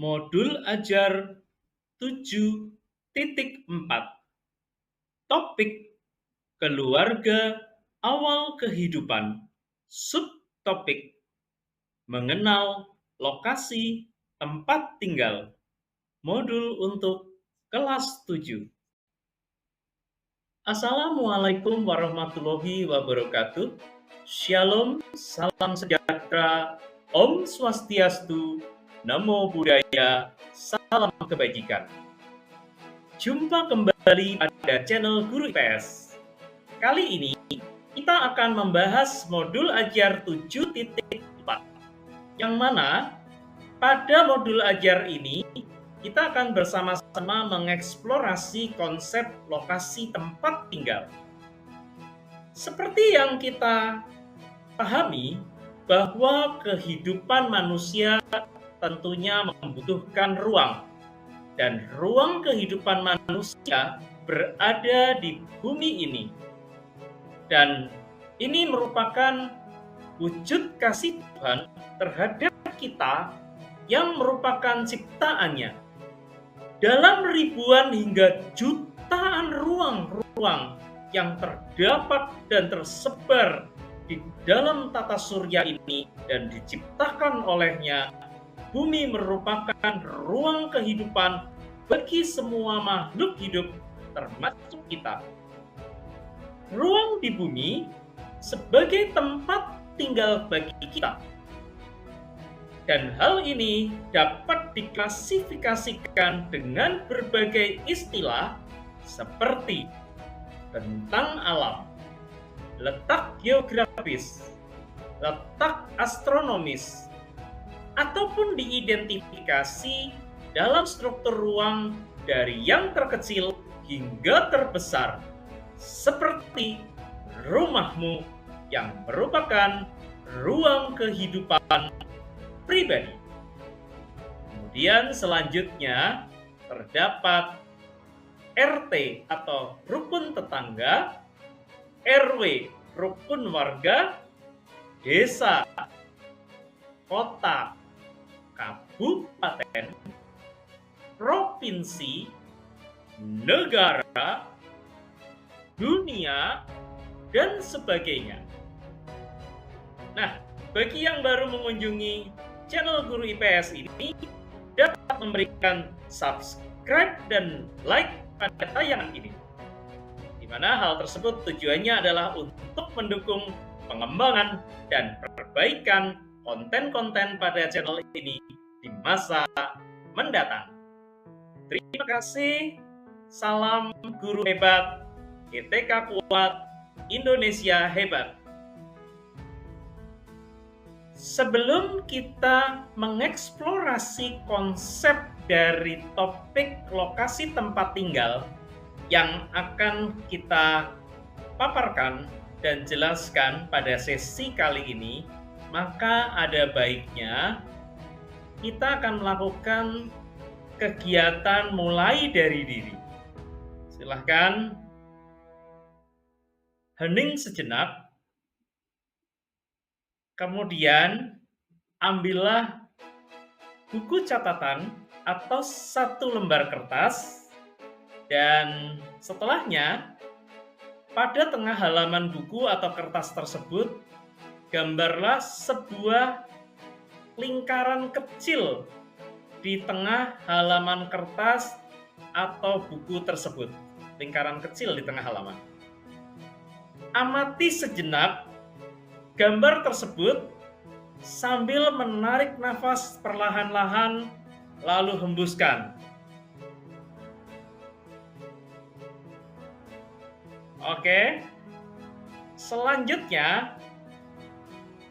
Modul ajar 7.4. Topik keluarga awal kehidupan. Subtopik mengenal lokasi tempat tinggal. Modul untuk kelas 7. Assalamualaikum warahmatullahi wabarakatuh. Shalom, salam sejahtera, Om Swastiastu, Namo Buddhaya, salam kebajikan. Jumpa kembali pada channel Guru IPS. Kali ini kita akan membahas modul ajar 7.4, yang mana pada modul ajar ini kita akan bersama-sama mengeksplorasi konsep lokasi tempat tinggal. Seperti yang kita pahami bahwa kehidupan manusia tentunya membutuhkan ruang, dan ruang kehidupan manusia berada di bumi ini. Dan ini merupakan wujud kasih Tuhan terhadap kita yang merupakan ciptaannya. Dalam ribuan hingga jutaan ruang-ruang yang terdapat dan tersebar di dalam tata surya ini dan diciptakan olehnya, bumi merupakan ruang kehidupan bagi semua makhluk hidup termasuk kita. Ruang di bumi sebagai tempat tinggal bagi kita. Dan hal ini dapat diklasifikasikan dengan berbagai istilah seperti bentang alam, letak geografis, letak astronomis, ataupun diidentifikasi dalam struktur ruang dari yang terkecil hingga terbesar, seperti rumahmu yang merupakan ruang kehidupan pribadi. Kemudian selanjutnya terdapat RT atau rukun tetangga, RW rukun warga, desa, kota, kabupaten, provinsi, negara, dunia, dan sebagainya. Nah, bagi yang baru mengunjungi channel Guru IPS ini, dapat memberikan subscribe dan like pada tayangan ini, di mana hal tersebut tujuannya adalah untuk mendukung pengembangan dan perbaikan konten-konten pada channel ini di masa mendatang. Terima kasih. Salam guru hebat, GTK kuat, Indonesia hebat. Sebelum kita mengeksplorasi konsep dari topik lokasi tempat tinggal yang akan kita paparkan dan jelaskan pada sesi kali ini, maka ada baiknya kita akan melakukan kegiatan mulai dari diri. Silahkan hening sejenak. Kemudian, ambillah buku catatan atau satu lembar kertas, dan setelahnya, pada tengah halaman buku atau kertas tersebut, gambarlah sebuah lingkaran kecil di tengah halaman kertas atau buku tersebut. Lingkaran kecil di tengah halaman. Amati sejenak gambar tersebut sambil menarik nafas perlahan-lahan, lalu hembuskan. Oke. Selanjutnya,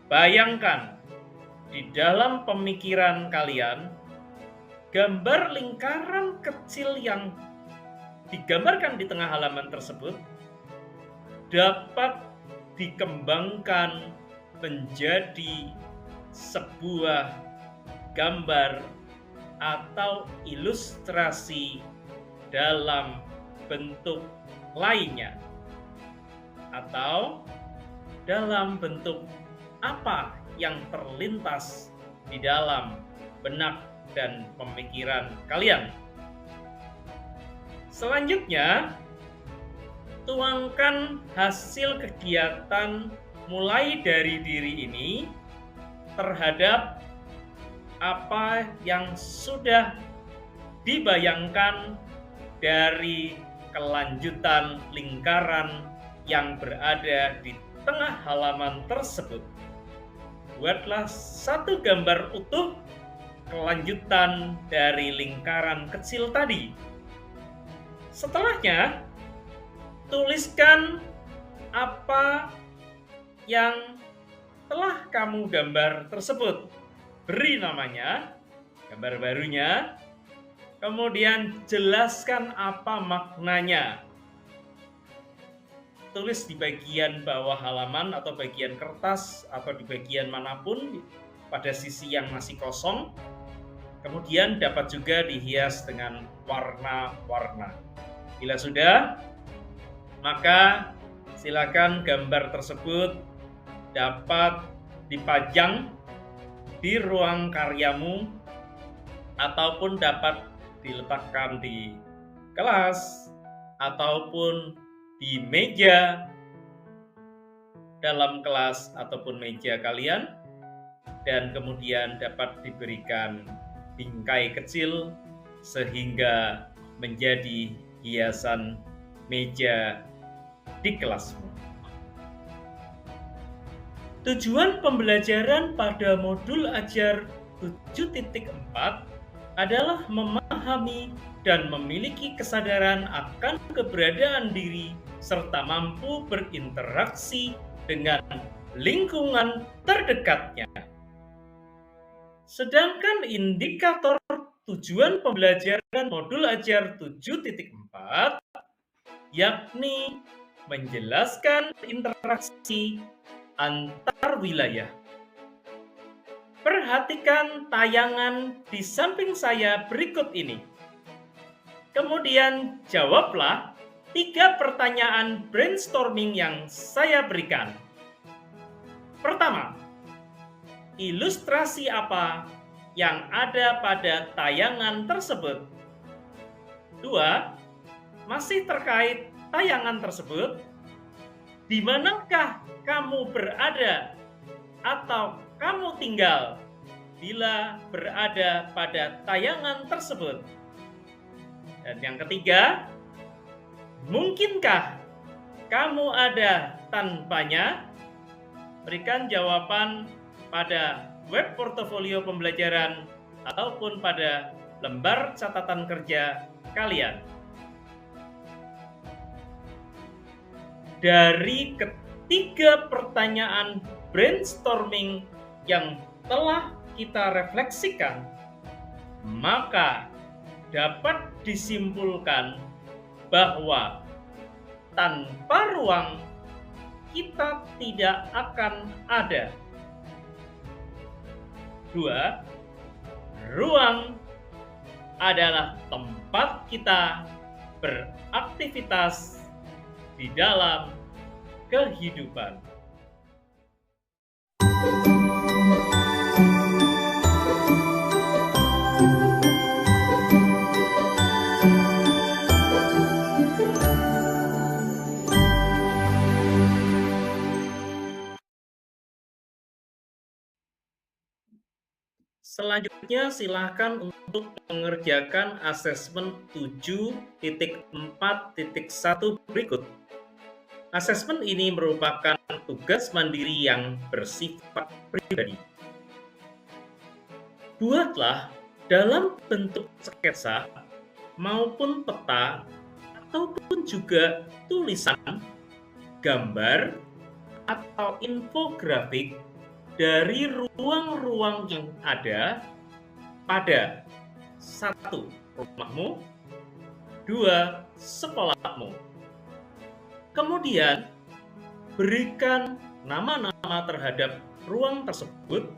bayangkan di dalam pemikiran kalian gambar lingkaran kecil yang digambarkan di tengah halaman tersebut dapat dikembangkan menjadi sebuah gambar atau ilustrasi dalam bentuk lainnya, atau dalam bentuk apa yang terlintas di dalam benak dan pemikiran kalian. Selanjutnya, tuangkan hasil kegiatan mulai dari diri ini terhadap apa yang sudah dibayangkan dari kelanjutan lingkaran yang berada di tengah halaman tersebut. Buatlah satu gambar utuh kelanjutan dari lingkaran kecil tadi. Setelahnya, tuliskan apa yang telah kamu gambar tersebut. Beri namanya, gambar barunya, kemudian jelaskan apa maknanya. Tulis di bagian bawah halaman atau bagian kertas atau di bagian manapun pada sisi yang masih kosong. Kemudian dapat juga dihias dengan warna-warna. Bila sudah, maka silakan gambar tersebut dapat dipajang di ruang karyamu ataupun dapat diletakkan di kelas ataupun di meja dalam kelas ataupun meja kalian, dan kemudian dapat diberikan bingkai kecil sehingga menjadi hiasan meja di kelasmu. Tujuan pembelajaran pada modul ajar 7.4 adalah memahami dan memiliki kesadaran akan keberadaan diri serta mampu berinteraksi dengan lingkungan terdekatnya. Sedangkan indikator tujuan pembelajaran modul ajar 7.4 yakni menjelaskan interaksi antar wilayah. Perhatikan tayangan di samping saya berikut ini. Kemudian jawablah 3 pertanyaan brainstorming yang saya berikan. Pertama, ilustrasi apa yang ada pada tayangan tersebut? 2, masih terkait tayangan tersebut, di manakah kamu berada atau kamu tinggal bila berada pada tayangan tersebut? Dan yang ketiga, mungkinkah kamu ada tanpanya? Berikan jawaban pada web portofolio pembelajaran ataupun pada lembar catatan kerja kalian. Dari ketiga pertanyaan brainstorming yang telah kita refleksikan, maka dapat disimpulkan bahwa tanpa ruang kita tidak akan ada. 2, ruang adalah tempat kita beraktivitas di dalam kehidupan. Selanjutnya silakan untuk mengerjakan asesmen 7.4.1 berikut. Asesmen ini merupakan tugas mandiri yang bersifat pribadi. Buatlah dalam bentuk sketsa maupun peta ataupun juga tulisan, gambar, atau infografik dari ruang-ruang yang ada pada 1. rumahmu, 2. sekolahmu. Kemudian berikan nama-nama terhadap ruang tersebut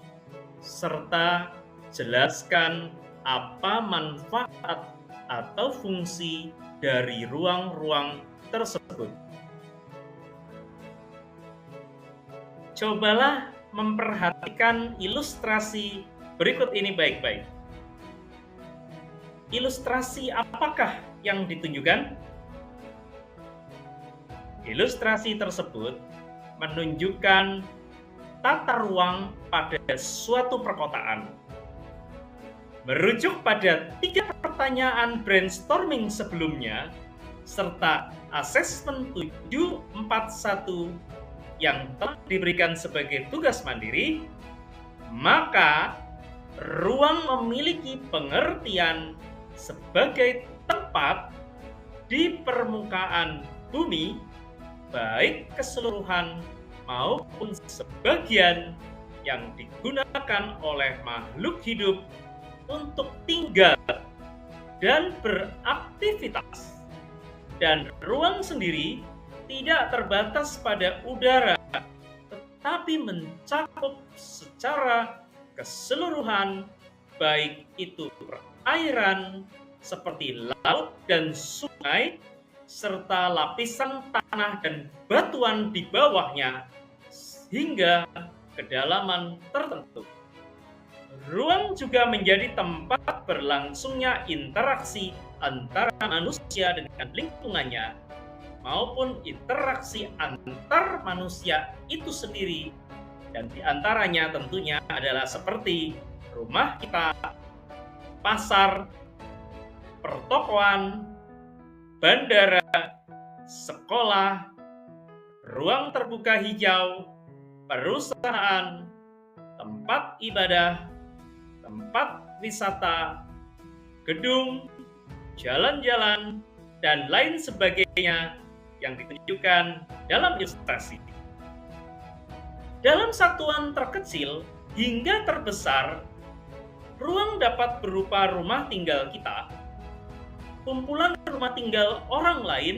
serta jelaskan apa manfaat atau fungsi dari ruang-ruang tersebut. Cobalah memperhatikan ilustrasi berikut ini baik-baik. Ilustrasi apakah yang ditunjukkan? Ilustrasi tersebut menunjukkan tata ruang pada suatu perkotaan. Merujuk pada 3 pertanyaan brainstorming sebelumnya, serta asesmen 741 yang telah diberikan sebagai tugas mandiri, maka ruang memiliki pengertian sebagai tempat di permukaan bumi, baik keseluruhan maupun sebagian, yang digunakan oleh makhluk hidup untuk tinggal dan beraktivitas. Dan ruang sendiri tidak terbatas pada udara, tetapi mencakup secara keseluruhan, baik itu perairan seperti laut dan sungai, serta lapisan tanah dan batuan di bawahnya, hingga kedalaman tertentu. Ruang juga menjadi tempat berlangsungnya interaksi antara manusia dengan lingkungannya, maupun interaksi antar manusia itu sendiri, dan diantaranya tentunya adalah seperti rumah kita, pasar, pertokoan, bandara, sekolah, ruang terbuka hijau, perusahaan, tempat ibadah, tempat wisata, gedung, jalan-jalan, dan lain sebagainya yang ditunjukkan dalam ilustrasi. Dalam satuan terkecil hingga terbesar, ruang dapat berupa rumah tinggal kita, kumpulan rumah tinggal orang lain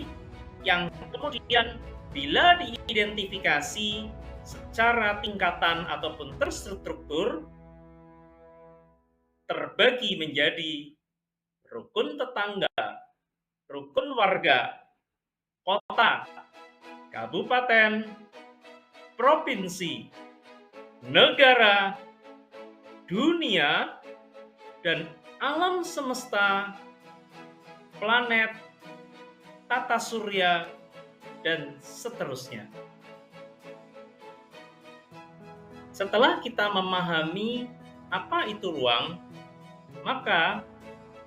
yang kemudian bila diidentifikasi secara tingkatan ataupun terstruktur, terbagi menjadi rukun tetangga, rukun warga, kota, kabupaten, provinsi, negara, dunia, dan alam semesta, planet, tata surya, dan seterusnya. Setelah kita memahami apa itu ruang, maka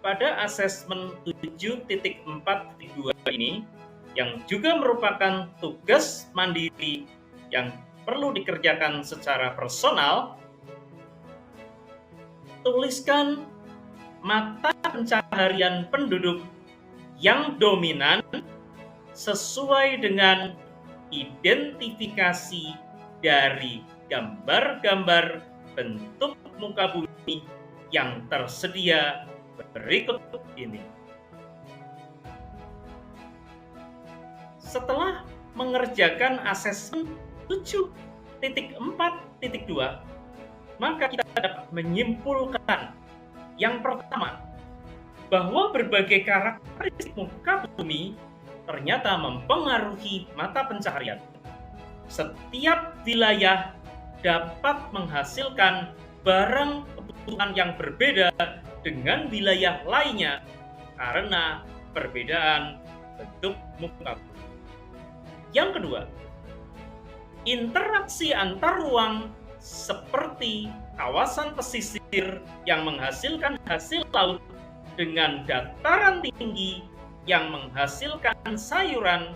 pada asesmen 7.4.2 ini, yang juga merupakan tugas mandiri yang perlu dikerjakan secara personal, tuliskan mata pencaharian penduduk yang dominan sesuai dengan identifikasi dari gambar-gambar bentuk muka bumi yang tersedia berikut ini. Setelah mengerjakan asesmen 7.4.2, maka kita dapat menyimpulkan yang pertama, bahwa berbagai karakteristik muka bumi ternyata mempengaruhi mata pencaharian. Setiap wilayah dapat menghasilkan barang kebutuhan yang berbeda dengan wilayah lainnya karena perbedaan bentuk muka bumi. Yang kedua, interaksi antar ruang seperti kawasan pesisir yang menghasilkan hasil laut dengan dataran tinggi yang menghasilkan sayuran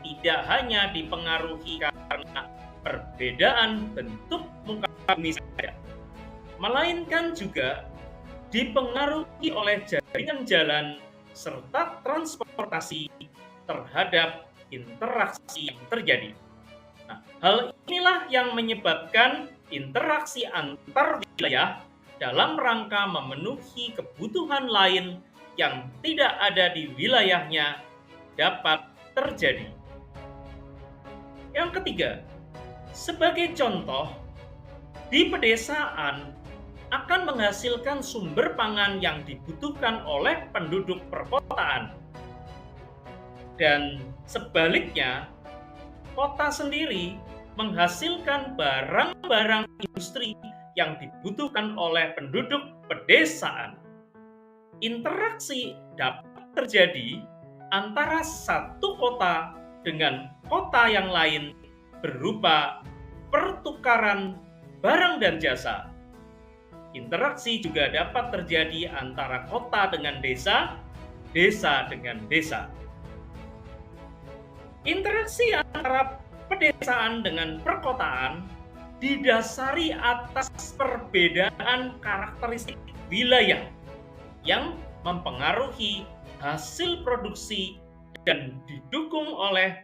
tidak hanya dipengaruhi karena perbedaan bentuk muka bumi saja, melainkan juga dipengaruhi oleh jaringan jalan serta transportasi terhadap interaksi yang terjadi. Nah, hal inilah yang menyebabkan interaksi antar wilayah dalam rangka memenuhi kebutuhan lain yang tidak ada di wilayahnya dapat terjadi. Yang ketiga, sebagai contoh, di pedesaan akan menghasilkan sumber pangan yang dibutuhkan oleh penduduk perkotaan. Dan sebaliknya, kota sendiri menghasilkan barang-barang industri yang dibutuhkan oleh penduduk pedesaan. Interaksi dapat terjadi antara satu kota dengan kota yang lain berupa pertukaran barang dan jasa. Interaksi juga dapat terjadi antara kota dengan desa, desa dengan desa. Interaksi antara pedesaan dengan perkotaan didasari atas perbedaan karakteristik wilayah yang mempengaruhi hasil produksi dan didukung oleh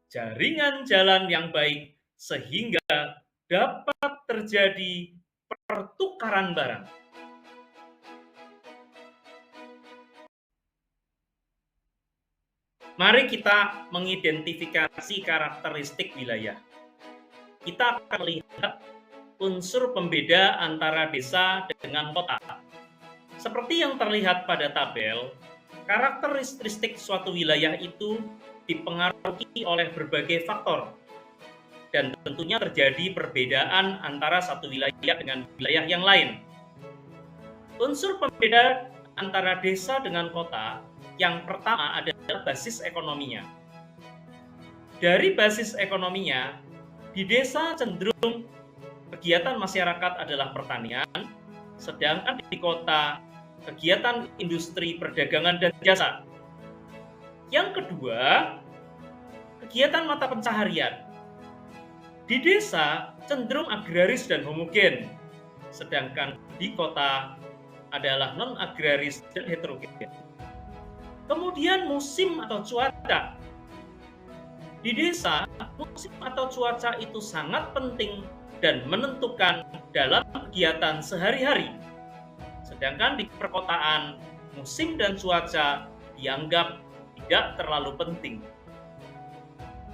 jaringan jalan yang baik sehingga dapat terjadi pertukaran barang. Mari kita mengidentifikasi karakteristik wilayah. Kita akan melihat unsur pembeda antara desa dengan kota. Seperti yang terlihat pada tabel, karakteristik suatu wilayah itu dipengaruhi oleh berbagai faktor, dan tentunya terjadi perbedaan antara satu wilayah dengan wilayah yang lain. Unsur pembeda antara desa dengan kota yang pertama adalah basis ekonominya. Dari basis ekonominya, di desa cenderung kegiatan masyarakat adalah pertanian, sedangkan di kota kegiatan industri, perdagangan, dan jasa. Yang kedua, kegiatan mata pencaharian. Di desa cenderung agraris dan homogen, sedangkan di kota adalah non-agraris dan heterogen. Kemudian musim atau cuaca. Di desa, musim atau cuaca itu sangat penting dan menentukan dalam kegiatan sehari-hari. Sedangkan di perkotaan, musim dan cuaca dianggap tidak terlalu penting.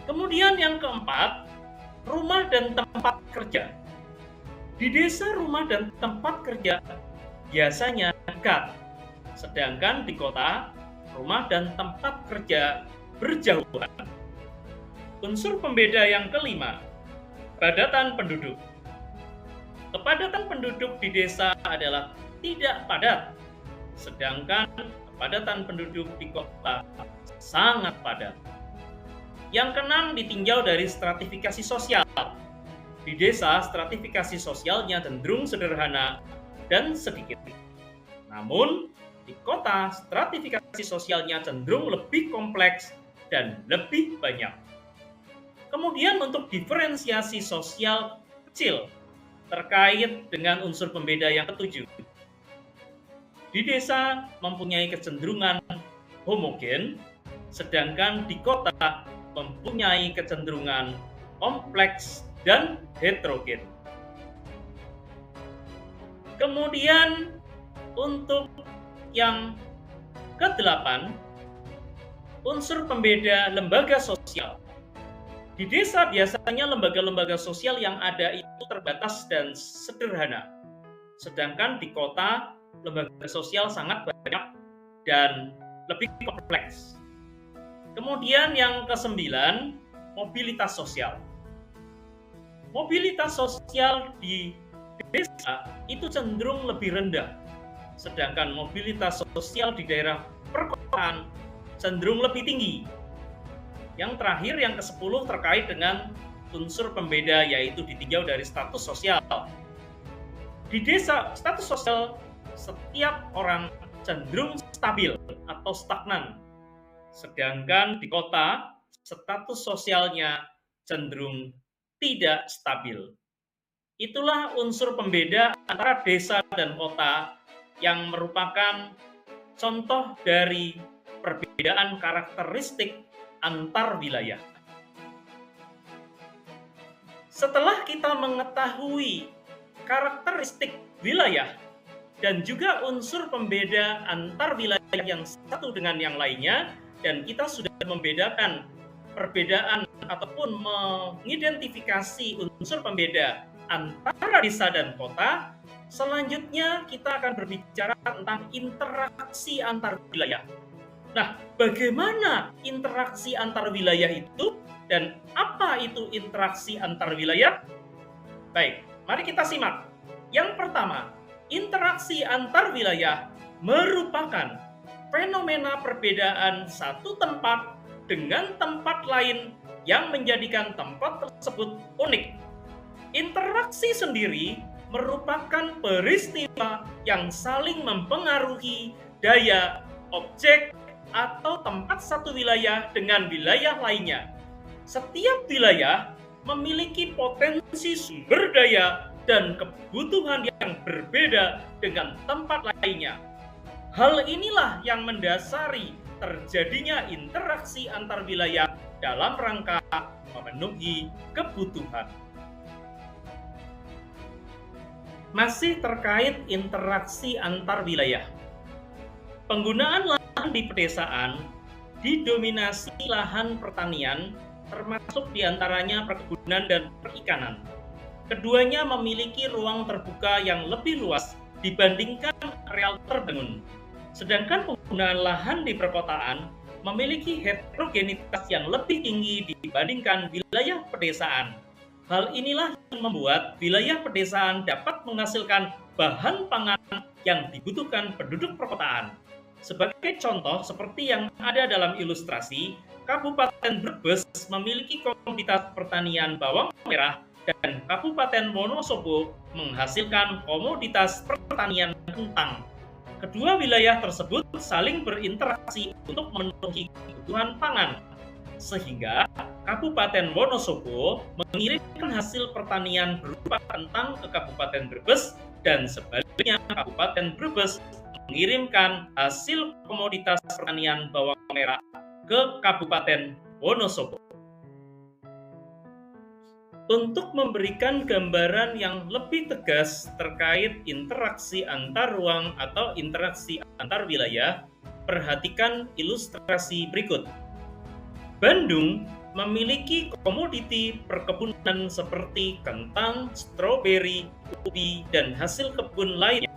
Kemudian yang keempat, rumah dan tempat kerja. Di desa, rumah dan tempat kerja biasanya dekat, sedangkan di kota, rumah dan tempat kerja berjauhan. Unsur pembeda yang kelima, kepadatan penduduk. Kepadatan penduduk di desa adalah tidak padat, sedangkan kepadatan penduduk di kota sangat padat. Yang keenam, ditinjau dari stratifikasi sosial. Di desa, stratifikasi sosialnya cenderung sederhana dan sedikit. Namun, di kota, stratifikasi sosialnya cenderung lebih kompleks dan lebih banyak. Kemudian untuk diferensiasi sosial kecil terkait dengan unsur pembeda yang ketujuh. Di desa mempunyai kecenderungan homogen, sedangkan di kota mempunyai kecenderungan kompleks dan heterogen. Kemudian untuk yang ke-8, unsur pembeda lembaga sosial. Di desa biasanya lembaga-lembaga sosial yang ada itu terbatas dan sederhana. Sedangkan di kota, lembaga sosial sangat banyak dan lebih kompleks. Kemudian yang ke-9, mobilitas sosial. Mobilitas sosial di desa itu cenderung lebih rendah, sedangkan mobilitas sosial di daerah perkotaan cenderung lebih tinggi. Yang terakhir, yang ke-10 terkait dengan unsur pembeda, yaitu ditinjau dari status sosial. Di desa, status sosial setiap orang cenderung stabil atau stagnan, sedangkan di kota status sosialnya cenderung tidak stabil. Itulah unsur pembeda antara desa dan kota yang merupakan contoh dari perbedaan karakteristik antar wilayah. Setelah kita mengetahui karakteristik wilayah dan juga unsur pembeda antar wilayah yang satu dengan yang lainnya, dan kita sudah membedakan perbedaan ataupun mengidentifikasi unsur pembeda antara desa dan kota, selanjutnya kita akan berbicara tentang interaksi antar wilayah. Nah, bagaimana interaksi antar wilayah itu dan apa itu interaksi antar wilayah? Baik, mari kita simak. Yang pertama, interaksi antar wilayah merupakan fenomena perbedaan satu tempat dengan tempat lain yang menjadikan tempat tersebut unik. Interaksi sendiri merupakan peristiwa yang saling mempengaruhi daya objek atau tempat satu wilayah dengan wilayah lainnya. Setiap wilayah memiliki potensi sumber daya dan kebutuhan yang berbeda dengan tempat lainnya. Hal inilah yang mendasari terjadinya interaksi antar wilayah dalam rangka memenuhi kebutuhan. Masih terkait interaksi antar wilayah. Penggunaan lahan di pedesaan didominasi lahan pertanian, termasuk diantaranya perkebunan dan perikanan. Keduanya memiliki ruang terbuka yang lebih luas dibandingkan areal terbangun. Sedangkan penggunaan lahan di perkotaan memiliki heterogenitas yang lebih tinggi dibandingkan wilayah pedesaan. Hal inilah yang membuat wilayah pedesaan dapat menghasilkan bahan pangan yang dibutuhkan penduduk perkotaan. Sebagai contoh, seperti yang ada dalam ilustrasi, Kabupaten Brebes memiliki komoditas pertanian bawang merah dan Kabupaten Wonosobo menghasilkan komoditas pertanian kentang. Kedua wilayah tersebut saling berinteraksi untuk memenuhi kebutuhan pangan, sehingga Kabupaten Wonosobo mengirimkan hasil pertanian berupa kentang ke Kabupaten Brebes dan sebaliknya Kabupaten Brebes mengirimkan hasil komoditas pertanian bawang merah ke Kabupaten Wonosobo. Untuk memberikan gambaran yang lebih tegas terkait interaksi antar ruang atau interaksi antar wilayah, perhatikan ilustrasi berikut. Bandung memiliki komoditi perkebunan seperti kentang, stroberi, ubi, dan hasil kebun lainnya.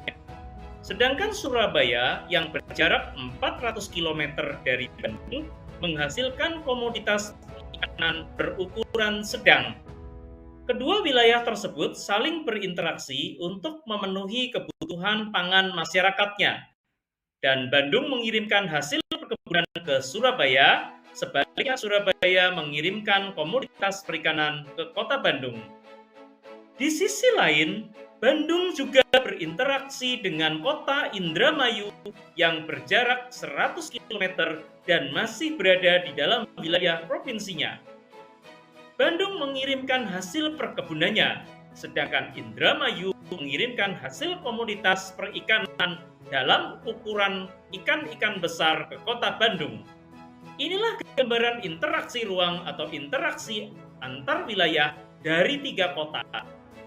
Sedangkan Surabaya yang berjarak 400 km dari Bandung menghasilkan komoditas perikanan berukuran sedang. Kedua wilayah tersebut saling berinteraksi untuk memenuhi kebutuhan pangan masyarakatnya. Dan Bandung mengirimkan hasil perkebunan ke Surabaya, sebaliknya Surabaya mengirimkan komoditas perikanan ke kota Bandung. Di sisi lain, Bandung juga berinteraksi dengan kota Indramayu yang berjarak 100 km dan masih berada di dalam wilayah provinsinya. Bandung mengirimkan hasil perkebunannya, sedangkan Indramayu mengirimkan hasil komoditas perikanan dalam ukuran ikan-ikan besar ke kota Bandung. Inilah gambaran interaksi ruang atau interaksi antar wilayah dari tiga kota,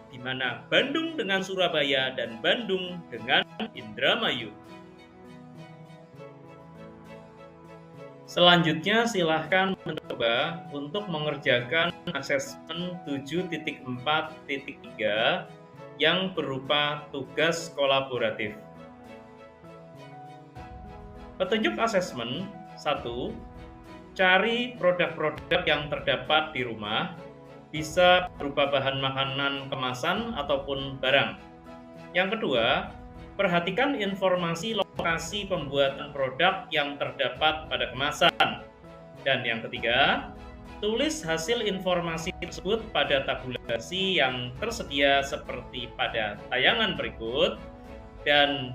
di mana Bandung dengan Surabaya dan Bandung dengan Indramayu. Selanjutnya silahkan mencoba untuk mengerjakan asesmen 7.4.3 yang berupa tugas kolaboratif. Petunjuk asesmen 1. Cari produk-produk yang terdapat di rumah, bisa berupa bahan makanan kemasan ataupun barang. Yang kedua, perhatikan informasi lokasi pembuatan produk yang terdapat pada kemasan. Dan yang ketiga, tulis hasil informasi tersebut pada tabulasi yang tersedia seperti pada tayangan berikut. Dan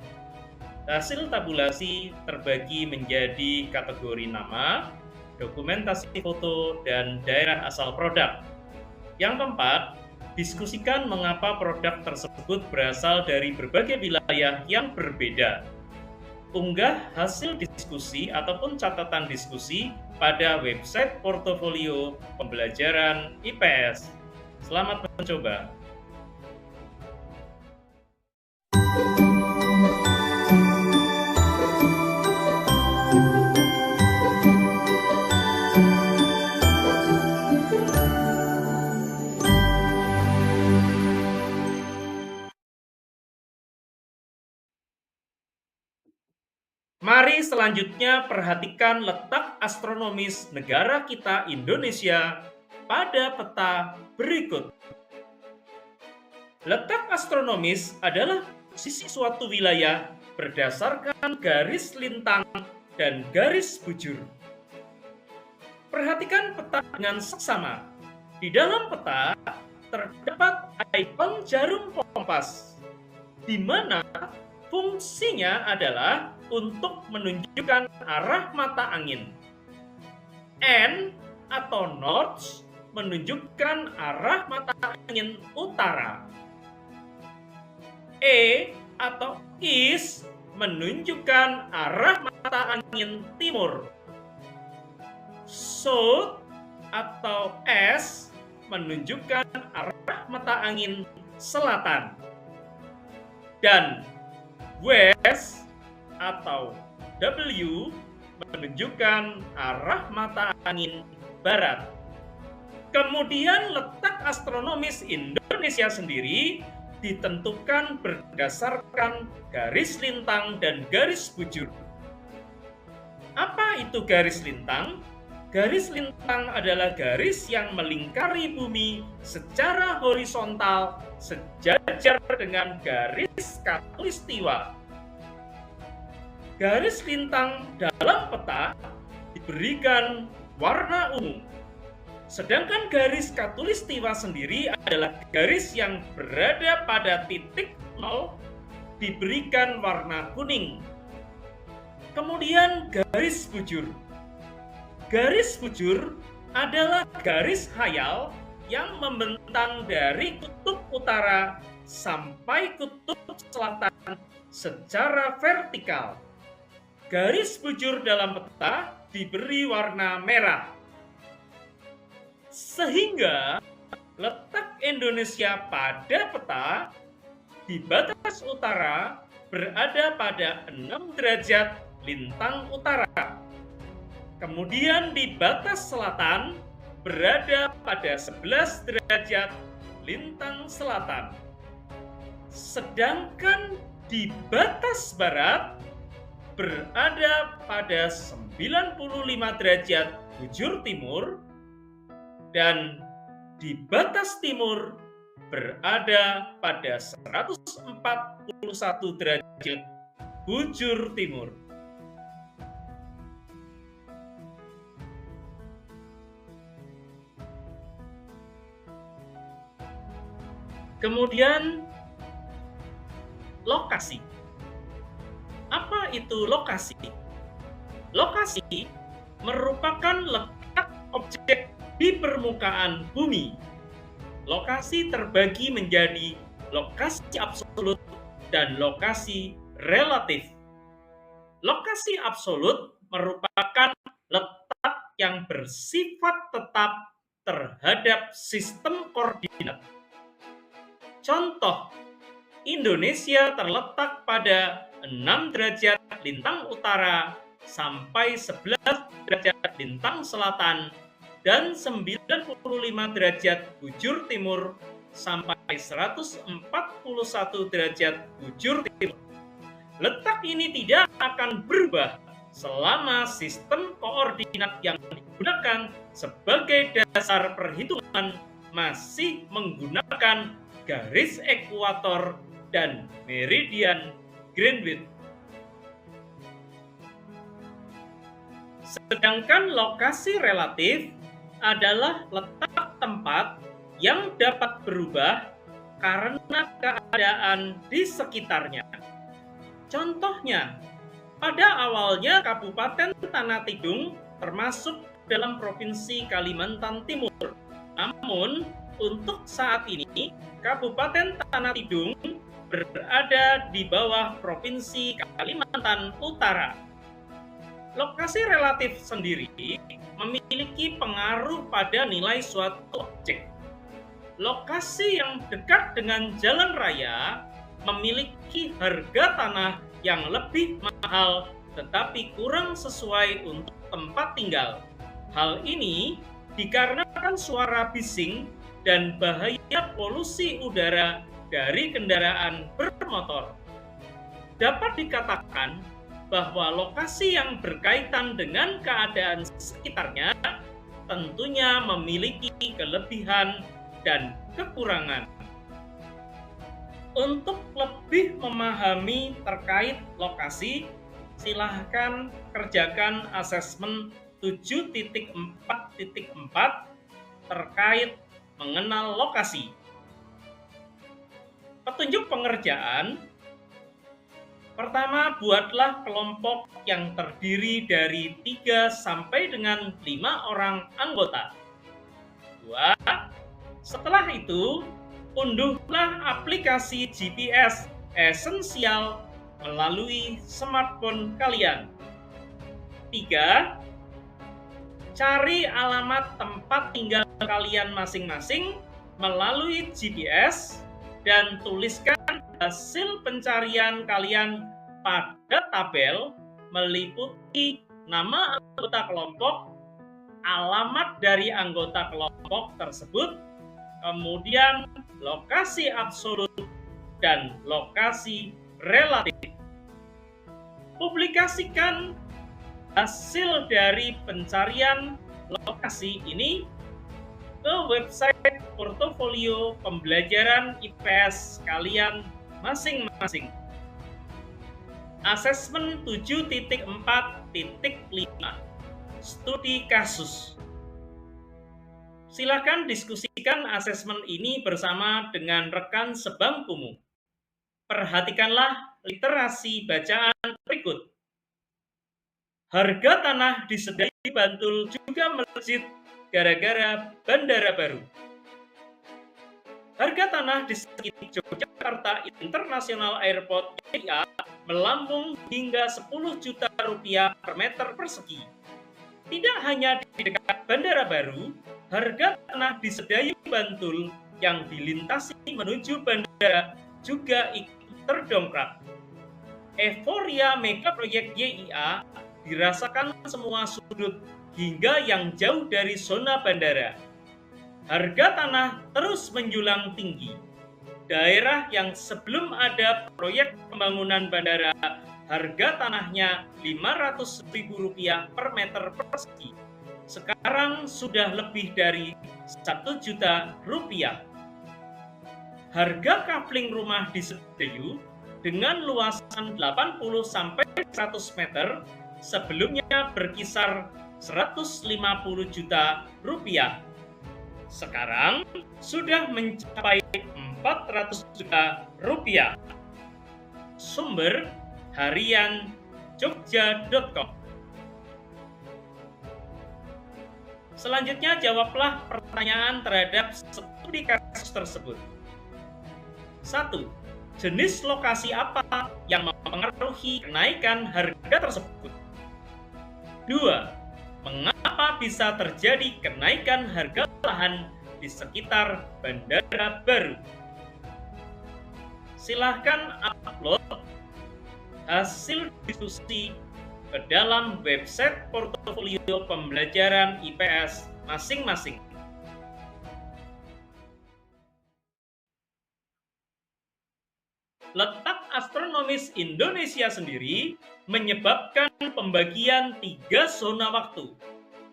hasil tabulasi terbagi menjadi kategori nama, dokumentasi foto, dan daerah asal produk. Yang keempat, diskusikan mengapa produk tersebut berasal dari berbagai wilayah yang berbeda. Unggah hasil diskusi ataupun catatan diskusi pada website portofolio pembelajaran IPS. Selamat mencoba. Mari selanjutnya perhatikan letak astronomis negara kita Indonesia pada peta berikut. Letak astronomis adalah posisi suatu wilayah berdasarkan garis lintang dan garis bujur. Perhatikan peta dengan seksama. Di dalam peta terdapat ikon jarum kompas, di mana fungsinya adalah untuk menunjukkan arah mata angin. N atau north menunjukkan arah mata angin utara. E atau east menunjukkan arah mata angin timur. South atau S menunjukkan arah mata angin selatan. Dan west atau W menunjukkan arah mata angin barat. Kemudian letak astronomis Indonesia sendiri ditentukan berdasarkan garis lintang dan garis bujur. Apa itu garis lintang? Garis lintang adalah garis yang melingkari bumi secara horizontal sejajar dengan garis khatulistiwa. Garis lintang dalam peta diberikan warna ungu. Sedangkan garis khatulistiwa sendiri adalah garis yang berada pada titik 0 diberikan warna kuning. Kemudian garis bujur. Garis bujur adalah garis hayal yang membentang dari kutub utara sampai kutub selatan secara vertikal. Garis bujur dalam peta diberi warna merah. Sehingga letak Indonesia pada peta di batas utara berada pada 6 derajat lintang utara. Kemudian di batas selatan berada pada 11 derajat lintang selatan. Sedangkan di batas barat berada pada 95 derajat bujur timur dan di batas timur berada pada 141 derajat bujur timur. Kemudian lokasi. Apa itu lokasi? Lokasi merupakan letak objek di permukaan bumi. Lokasi terbagi menjadi lokasi absolut dan lokasi relatif. Lokasi absolut merupakan letak yang bersifat tetap terhadap sistem koordinat. Contoh, Indonesia terletak pada 6 derajat lintang utara sampai 11 derajat lintang selatan dan 95 derajat bujur timur sampai 141 derajat bujur timur. Letak ini tidak akan berubah selama sistem koordinat yang digunakan sebagai dasar perhitungan masih menggunakan garis ekuator dan meridian Greenwich. Sedangkan lokasi relatif adalah letak tempat yang dapat berubah karena keadaan di sekitarnya. Contohnya, pada awalnya Kabupaten Tanah Tidung termasuk dalam Provinsi Kalimantan Timur. Namun, untuk saat ini, Kabupaten Tanah Tidung berada di bawah Provinsi Kalimantan Utara. Lokasi relatif sendiri memiliki pengaruh pada nilai suatu objek. Lokasi yang dekat dengan jalan raya memiliki harga tanah yang lebih mahal tetapi kurang sesuai untuk tempat tinggal. Hal ini dikarenakan suara bising dan bahaya polusi udara dari kendaraan bermotor. Dapat dikatakan bahwa lokasi yang berkaitan dengan keadaan sekitarnya tentunya memiliki kelebihan dan kekurangan. Untuk lebih memahami terkait lokasi, silahkan kerjakan asesmen 7.4.4 terkait mengenal lokasi. Petunjuk pengerjaan. Pertama, buatlah kelompok yang terdiri dari 3 sampai dengan 5 orang anggota. 2. Setelah itu, unduhlah aplikasi GPS esensial melalui smartphone kalian. 3. Cari alamat tempat tinggal kalian masing-masing melalui GPS dan tuliskan hasil pencarian kalian pada tabel meliputi nama anggota kelompok, alamat dari anggota kelompok tersebut, kemudian lokasi absolut dan lokasi relatif. Publikasikan hasil dari pencarian lokasi ini ke website portofolio pembelajaran IPS kalian masing-masing. Asesmen 7.4.5 Studi kasus. Silakan diskusikan asesmen ini bersama dengan rekan sebangkumu. Perhatikanlah literasi bacaan berikut. Harga tanah di Sedayu Bantul juga melejit gara-gara bandara baru. Harga tanah di sekitar Yogyakarta International Airport (YIA) melambung hingga 10 juta rupiah per meter persegi. Tidak hanya di dekat bandara baru, harga tanah di Sedayu Bantul yang dilintasi menuju bandara juga ikut terdongkrak. Euforia mega proyek YIA dirasakan semua sudut hingga yang jauh dari zona bandara. Harga tanah terus menjulang tinggi. Daerah yang sebelum ada proyek pembangunan bandara, harga tanahnya Rp500.000 per meter persegi. Sekarang sudah lebih dari Rp1 juta. Harga kapling rumah di Sedayu dengan luasan 80 sampai 100 meter sebelumnya berkisar Rp150 juta. Sekarang sudah mencapai Rp400 juta. Sumber harian jogja.com. Selanjutnya jawablah pertanyaan terhadap studi kasus tersebut. 1. Jenis lokasi apa yang mempengaruhi kenaikan harga tersebut? 2. Mengapa bisa terjadi kenaikan harga lahan di sekitar bandara baru? Silahkan upload hasil diskusi ke dalam website portofolio pembelajaran IPS masing-masing. Letak astronomis Indonesia sendiri menyebabkan pembagian 3 zona waktu.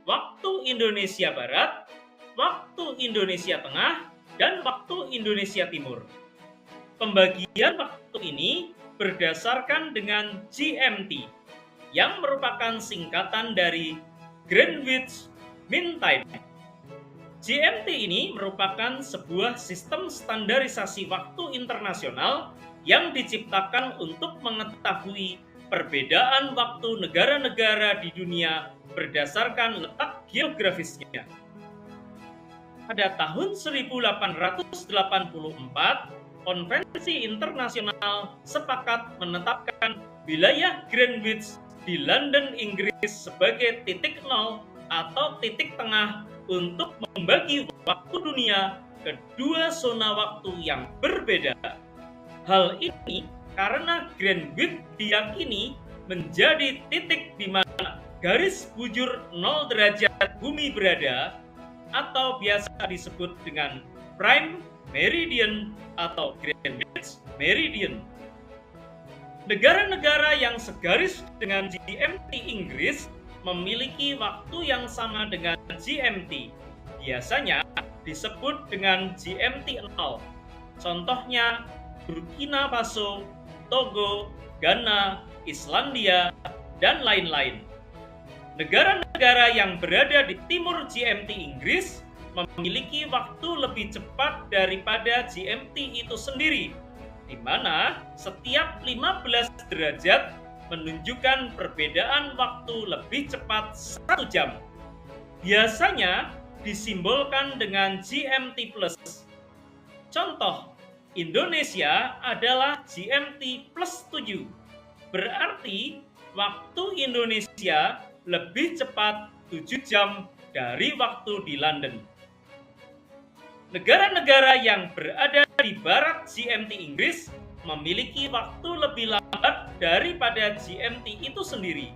Waktu Indonesia Barat, waktu Indonesia Tengah, dan waktu Indonesia Timur. Pembagian waktu ini berdasarkan dengan GMT, yang merupakan singkatan dari Greenwich Mean Time. GMT ini merupakan sebuah sistem standarisasi waktu internasional yang diciptakan untuk mengetahui perbedaan waktu negara-negara di dunia berdasarkan letak geografisnya. Pada tahun 1884, Konvensi Internasional sepakat menetapkan wilayah Greenwich di London, Inggris sebagai titik nol atau titik tengah untuk membagi waktu dunia ke 2 zona waktu yang berbeda. Hal ini karena Greenwich diyakini menjadi titik di mana garis bujur 0 derajat bumi berada, atau biasa disebut dengan Prime Meridian atau Greenwich Meridian. Negara-negara yang segaris dengan GMT Inggris memiliki waktu yang sama dengan GMT. Biasanya disebut dengan GMT 0. Contohnya Burkina Faso, Togo, Ghana, Islandia, dan lain-lain. Negara-negara yang berada di timur GMT Inggris memiliki waktu lebih cepat daripada GMT itu sendiri, di mana setiap 15 derajat menunjukkan perbedaan waktu lebih cepat 1 jam. Biasanya disimbolkan dengan GMT+. Contoh, Indonesia adalah GMT plus 7. Berarti waktu Indonesia lebih cepat 7 jam dari waktu di London. Negara-negara yang berada di barat GMT Inggris memiliki waktu lebih lambat daripada GMT itu sendiri,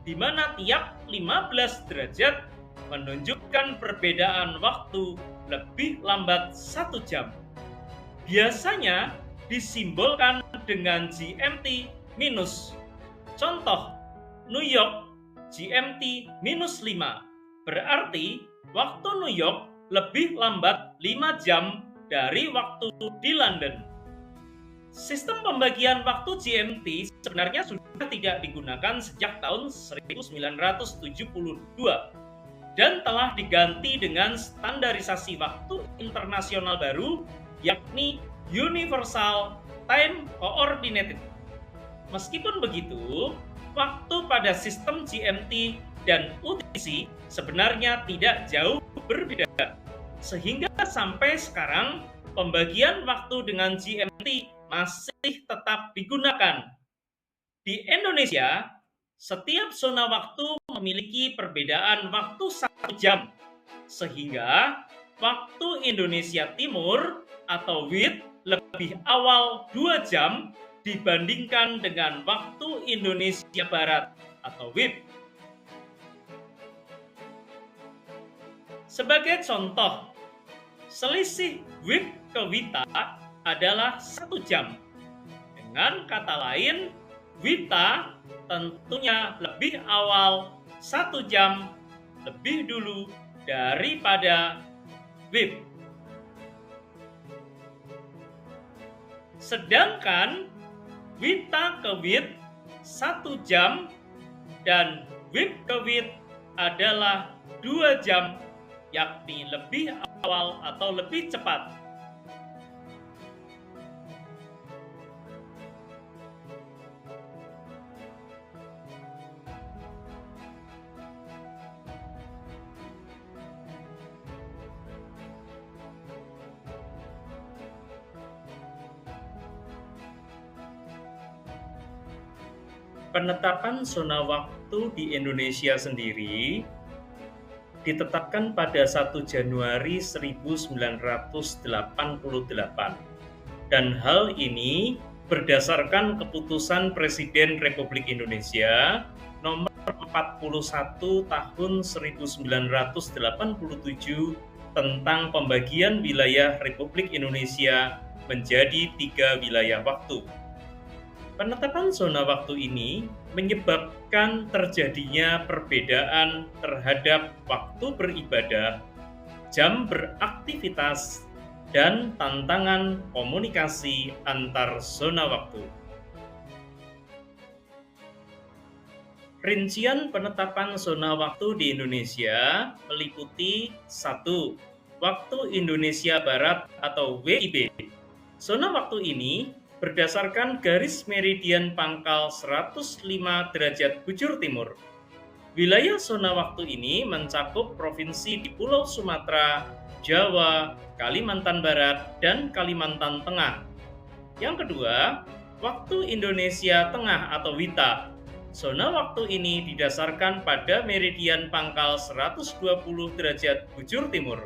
di mana tiap 15 derajat menunjukkan perbedaan waktu lebih lambat 1 jam. Biasanya disimbolkan dengan GMT minus. Contoh, New York GMT minus 5. Berarti waktu New York lebih lambat 5 jam dari waktu di London. Sistem pembagian waktu GMT sebenarnya sudah tidak digunakan sejak tahun 1972 dan telah diganti dengan standarisasi waktu internasional baru, yakni Universal Time Coordinated. Meskipun begitu, waktu pada sistem GMT dan UTC sebenarnya tidak jauh berbeda. Sehingga sampai sekarang, pembagian waktu dengan GMT masih tetap digunakan. Di Indonesia, setiap zona waktu memiliki perbedaan waktu 1 jam, sehingga waktu Indonesia Timur atau WIT lebih awal 2 jam dibandingkan dengan waktu Indonesia Barat atau WIB. Sebagai contoh, selisih WIB ke WITA adalah 1 jam. Dengan kata lain, WITA tentunya lebih awal 1 jam lebih dulu daripada WIB. Sedangkan WITA ke WIT 1 jam dan WIB ke WIT adalah 2 jam, yakni lebih awal atau lebih cepat. Penetapan zona waktu di Indonesia sendiri ditetapkan pada 1 Januari 1988 dan hal ini berdasarkan keputusan Presiden Republik Indonesia nomor 41 tahun 1987 tentang pembagian wilayah Republik Indonesia menjadi 3 wilayah waktu. Penetapan zona waktu ini menyebabkan terjadinya perbedaan terhadap waktu beribadah, jam beraktivitas, dan tantangan komunikasi antar zona waktu. Rincian penetapan zona waktu di Indonesia meliputi 1. Waktu Indonesia Barat atau WIB. Zona waktu ini berdasarkan garis meridian pangkal 105 derajat bujur timur. Wilayah zona waktu ini mencakup provinsi di Pulau Sumatera, Jawa, Kalimantan Barat, dan Kalimantan Tengah. Yang kedua, waktu Indonesia Tengah atau WITA. Zona waktu ini didasarkan pada meridian pangkal 120 derajat bujur timur.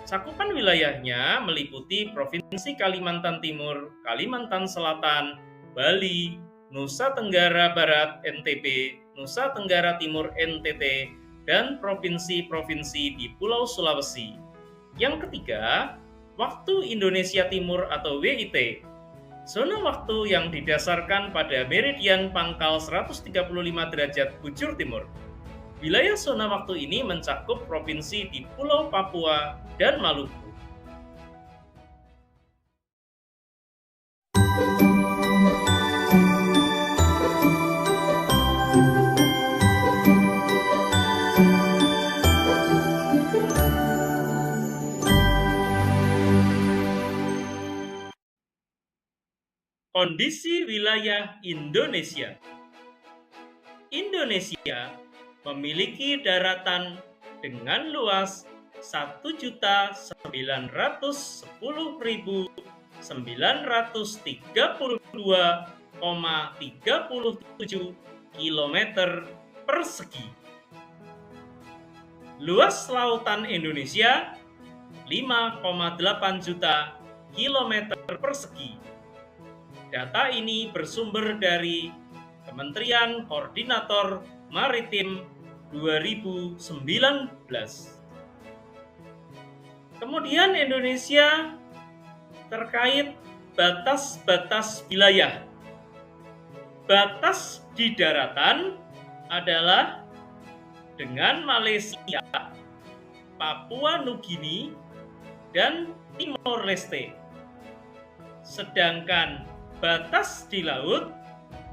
Cakupan wilayahnya meliputi Provinsi Kalimantan Timur, Kalimantan Selatan, Bali, Nusa Tenggara Barat (NTB), Nusa Tenggara Timur (NTT), dan provinsi-provinsi di Pulau Sulawesi. Yang ketiga, waktu Indonesia Timur atau WIT. Zona waktu yang didasarkan pada meridian pangkal 135 derajat bujur timur. Wilayah zona waktu ini mencakup provinsi di Pulau Papua dan Maluku. Kondisi wilayah Indonesia. Indonesia memiliki daratan dengan luas 1.910.932,37 kilometer persegi. Luas lautan Indonesia 5,8 juta kilometer persegi. Data ini bersumber dari Kementerian Koordinator Maritim 2019. Kemudian Indonesia terkait batas-batas wilayah. Batas di daratan adalah dengan Malaysia, Papua Nugini, dan Timor Leste. Sedangkan batas di laut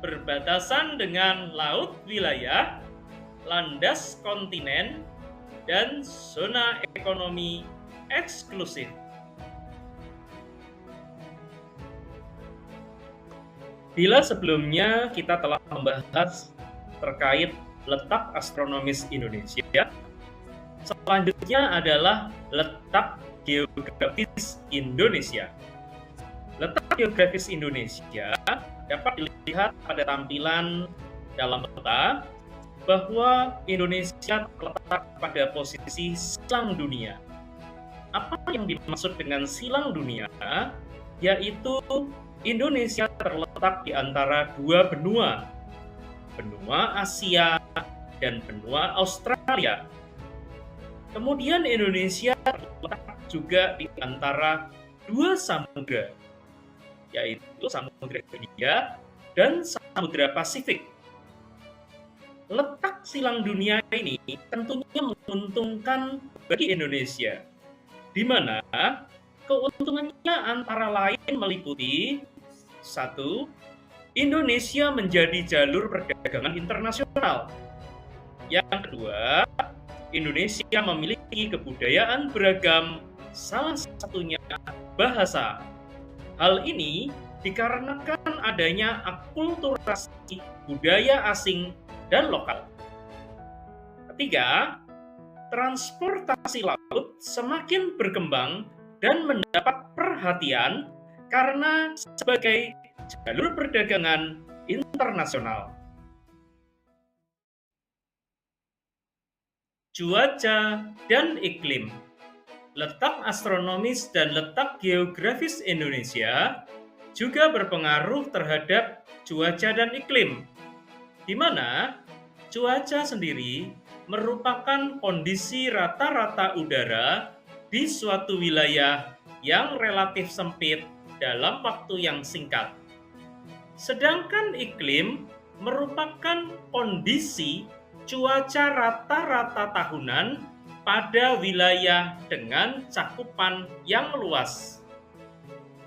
berbatasan dengan laut wilayah, landas kontinen, dan zona ekonomi eksklusif. Bila sebelumnya kita telah membahas terkait letak astronomis Indonesia, selanjutnya adalah letak geografis Indonesia. Letak geografis Indonesia dapat dilihat pada tampilan dalam peta bahwa Indonesia terletak pada posisi silang dunia. Apa yang dimaksud dengan silang dunia? Yaitu Indonesia terletak di antara dua benua, benua Asia dan benua Australia. Kemudian Indonesia terletak juga di antara dua samudra, yaitu Samudra Hindia dan Samudra Pasifik. Letak silang dunia ini tentunya menguntungkan bagi Indonesia, di mana keuntungannya antara lain meliputi: 1. Indonesia menjadi jalur perdagangan internasional. Yang kedua, Indonesia memiliki kebudayaan beragam, salah satunya bahasa. Hal ini dikarenakan adanya akulturasi budaya asing dan lokal. Ketiga, transportasi laut semakin berkembang dan mendapat perhatian karena sebagai jalur perdagangan internasional. Cuaca dan iklim. Letak astronomis dan letak geografis Indonesia juga berpengaruh terhadap cuaca dan iklim, di mana cuaca sendiri merupakan kondisi rata-rata udara di suatu wilayah yang relatif sempit dalam waktu yang singkat. Sedangkan iklim merupakan kondisi cuaca rata-rata tahunan pada wilayah dengan cakupan yang luas.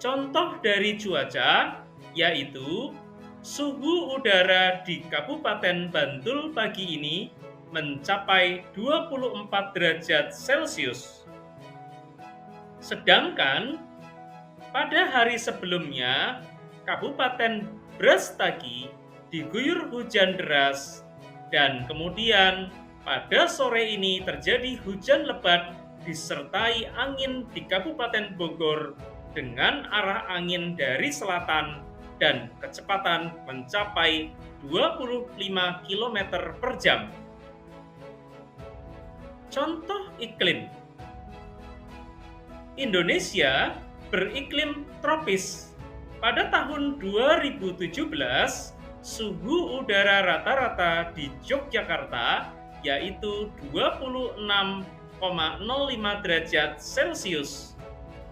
Contoh dari cuaca yaitu suhu udara di Kabupaten Bantul pagi ini mencapai 24 derajat Celcius. Sedangkan pada hari sebelumnya, Kabupaten Brastagi diguyur hujan deras, dan kemudian pada sore ini terjadi hujan lebat disertai angin di Kabupaten Bogor dengan arah angin dari selatan dan kecepatan mencapai 25 km per jam. Contoh iklim. Indonesia beriklim tropis. Pada tahun 2017, suhu udara rata-rata di Yogyakarta yaitu 26,05 derajat Celcius,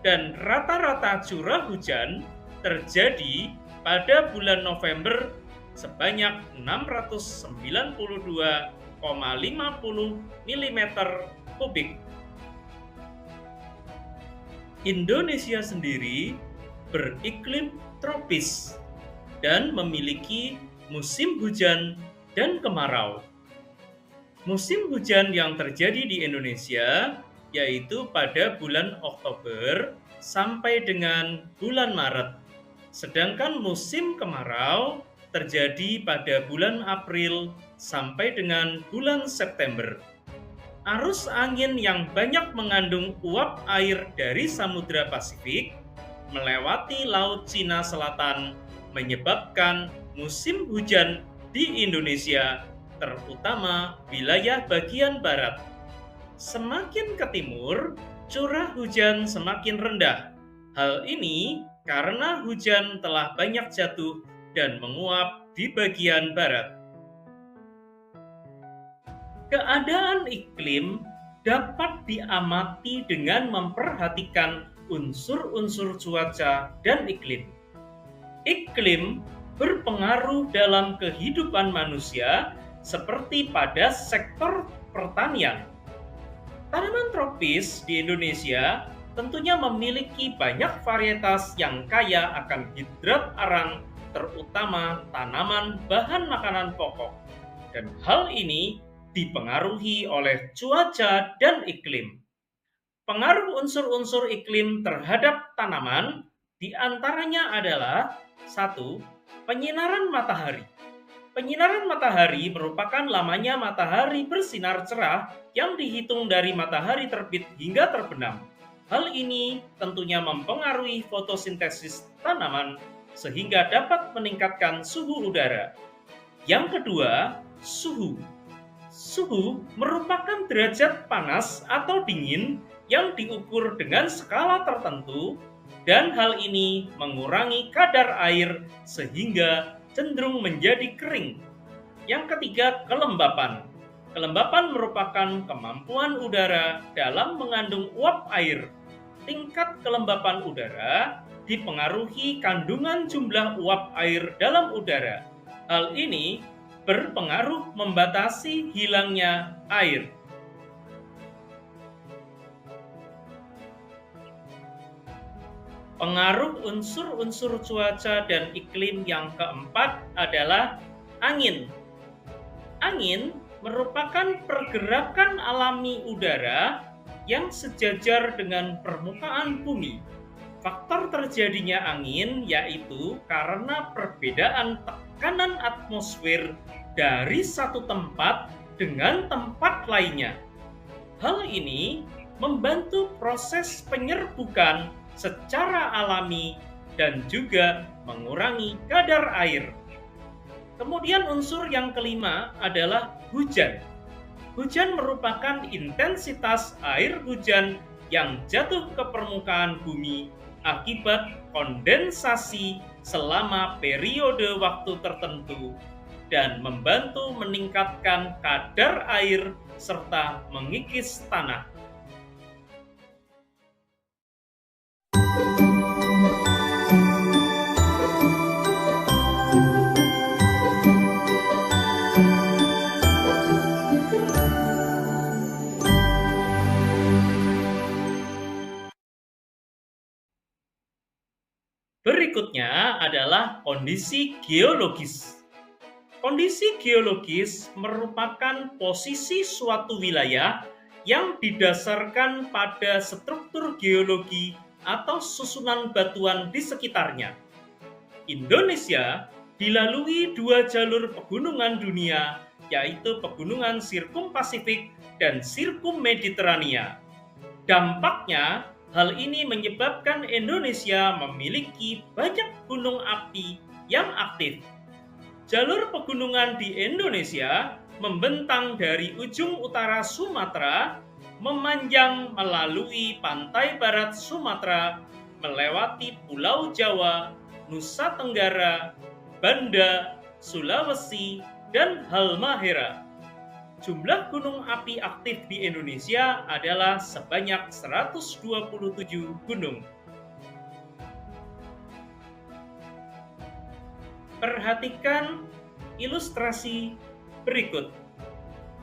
dan rata-rata curah hujan terjadi pada bulan November sebanyak 692,50 mm kubik. Indonesia sendiri beriklim tropis dan memiliki musim hujan dan kemarau. Musim hujan yang terjadi di Indonesia yaitu pada bulan Oktober sampai dengan bulan Maret. Sedangkan musim kemarau terjadi pada bulan April sampai dengan bulan September. Arus angin yang banyak mengandung uap air dari Samudra Pasifik melewati Laut Cina Selatan menyebabkan musim hujan di Indonesia, terutama wilayah bagian barat. Semakin ke timur, curah hujan semakin rendah. Hal ini karena hujan telah banyak jatuh dan menguap di bagian barat. Keadaan iklim dapat diamati dengan memperhatikan unsur-unsur cuaca dan iklim. Iklim berpengaruh dalam kehidupan manusia seperti pada sektor pertanian. Tanaman tropis di Indonesia tentunya memiliki banyak varietas yang kaya akan hidrat arang, terutama tanaman bahan makanan pokok. Dan hal ini dipengaruhi oleh cuaca dan iklim. Pengaruh unsur-unsur iklim terhadap tanaman diantaranya adalah 1. Penyinaran matahari. Penyinaran matahari merupakan lamanya matahari bersinar cerah yang dihitung dari matahari terbit hingga terbenam. Hal ini tentunya mempengaruhi fotosintesis tanaman sehingga dapat meningkatkan suhu udara. Yang kedua, suhu. Suhu merupakan derajat panas atau dingin yang diukur dengan skala tertentu dan hal ini mengurangi kadar air sehingga cenderung menjadi kering. Yang ketiga, kelembapan. Kelembapan merupakan kemampuan udara dalam mengandung uap air. Tingkat kelembapan udara dipengaruhi kandungan jumlah uap air dalam udara. Hal ini berpengaruh membatasi hilangnya air. Pengaruh unsur-unsur cuaca dan iklim yang keempat adalah angin. Angin merupakan pergerakan alami udara yang sejajar dengan permukaan bumi. Faktor terjadinya angin yaitu karena perbedaan tekanan atmosfer dari satu tempat dengan tempat lainnya. Hal ini membantu proses penyerbukan secara alami dan juga mengurangi kadar air. Kemudian unsur yang kelima adalah hujan. Hujan merupakan intensitas air hujan yang jatuh ke permukaan bumi akibat kondensasi selama periode waktu tertentu dan membantu meningkatkan kadar air serta mengikis tanah. Berikutnya adalah kondisi geologis. Kondisi geologis merupakan posisi suatu wilayah yang didasarkan pada struktur geologi atau susunan batuan di sekitarnya. Indonesia dilalui dua jalur pegunungan dunia, yaitu pegunungan Sirkumpasifik dan Sirkummediterania. Dampaknya, hal ini menyebabkan Indonesia memiliki banyak gunung api yang aktif. Jalur pegunungan di Indonesia membentang dari ujung utara Sumatera, memanjang melalui pantai barat Sumatera, melewati Pulau Jawa, Nusa Tenggara, Banda, Sulawesi, dan Halmahera. Jumlah gunung api aktif di Indonesia adalah sebanyak 127 gunung. Perhatikan ilustrasi berikut.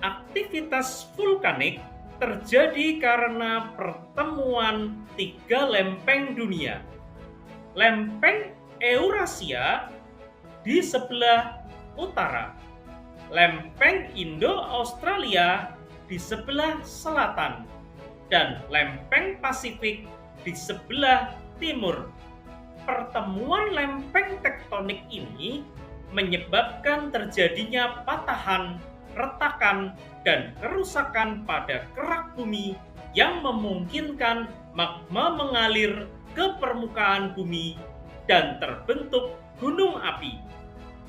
Aktivitas vulkanik terjadi karena pertemuan tiga lempeng dunia. Lempeng Eurasia di sebelah utara, lempeng Indo-Australia di sebelah selatan, dan lempeng Pasifik di sebelah timur. Pertemuan lempeng tektonik ini menyebabkan terjadinya patahan, retakan, dan kerusakan pada kerak bumi yang memungkinkan magma mengalir ke permukaan bumi dan terbentuk gunung api.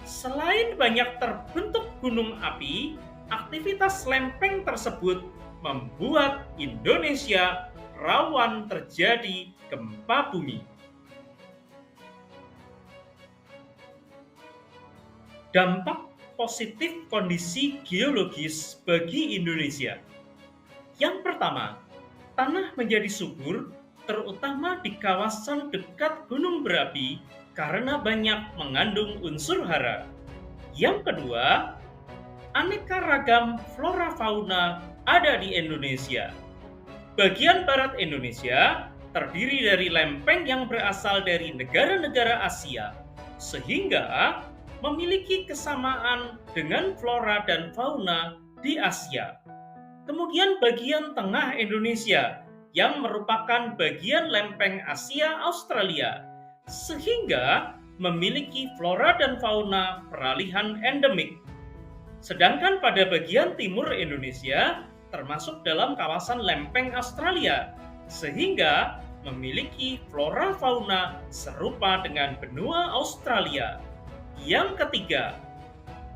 Selain banyak terbentuk gunung api, aktivitas lempeng tersebut membuat Indonesia rawan terjadi gempa bumi. Dampak positif kondisi geologis bagi Indonesia. Yang pertama, tanah menjadi subur, terutama di kawasan dekat gunung berapi karena banyak mengandung unsur hara. Yang kedua, aneka ragam flora fauna ada di Indonesia. Bagian barat Indonesia terdiri dari lempeng yang berasal dari negara-negara Asia, sehingga memiliki kesamaan dengan flora dan fauna di Asia. Kemudian bagian tengah Indonesia yang merupakan bagian lempeng Asia Australia, sehingga memiliki flora dan fauna peralihan endemik. Sedangkan pada bagian timur Indonesia termasuk dalam kawasan lempeng Australia, sehingga memiliki flora fauna serupa dengan benua Australia. Yang ketiga,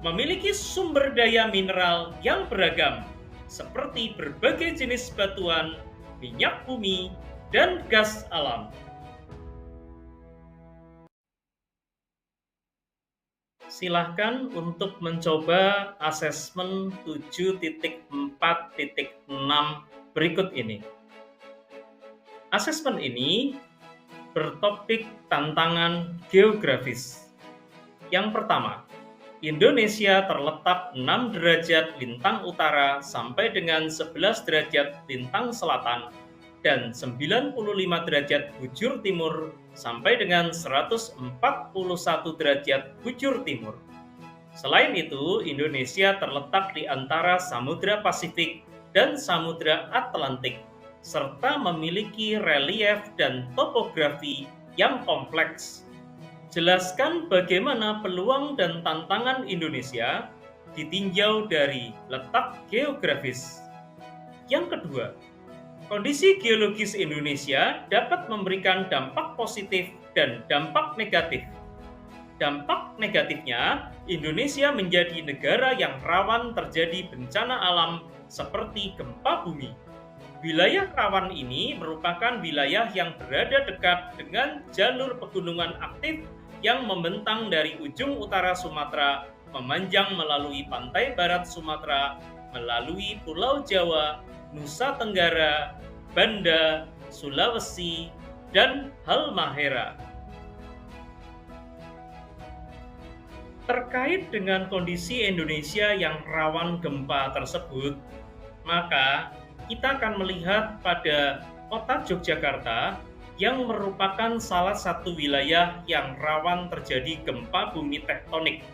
memiliki sumber daya mineral yang beragam, seperti berbagai jenis batuan, minyak bumi, dan gas alam. Silahkan untuk mencoba asesmen 7.4.6 berikut ini. Asesmen ini bertopik tantangan geografis. Yang pertama, Indonesia terletak 6 derajat lintang utara sampai dengan 11 derajat lintang selatan dan 95 derajat bujur timur sampai dengan 141 derajat bujur timur. Selain itu, Indonesia terletak di antara Samudra Pasifik dan Samudra Atlantik, serta memiliki relief dan topografi yang kompleks. Jelaskan bagaimana peluang dan tantangan Indonesia ditinjau dari letak geografis. Yang kedua, kondisi geologis Indonesia dapat memberikan dampak positif dan dampak negatif. Dampak negatifnya, Indonesia menjadi negara yang rawan terjadi bencana alam seperti gempa bumi. Wilayah rawan ini merupakan wilayah yang berada dekat dengan jalur pegunungan aktif yang membentang dari ujung utara Sumatera, memanjang melalui pantai barat Sumatera, melalui Pulau Jawa, Nusa Tenggara, Banda, Sulawesi, dan Halmahera. Terkait dengan kondisi Indonesia yang rawan gempa tersebut, maka kita akan melihat pada kota Yogyakarta yang merupakan salah satu wilayah yang rawan terjadi gempa bumi tektonik.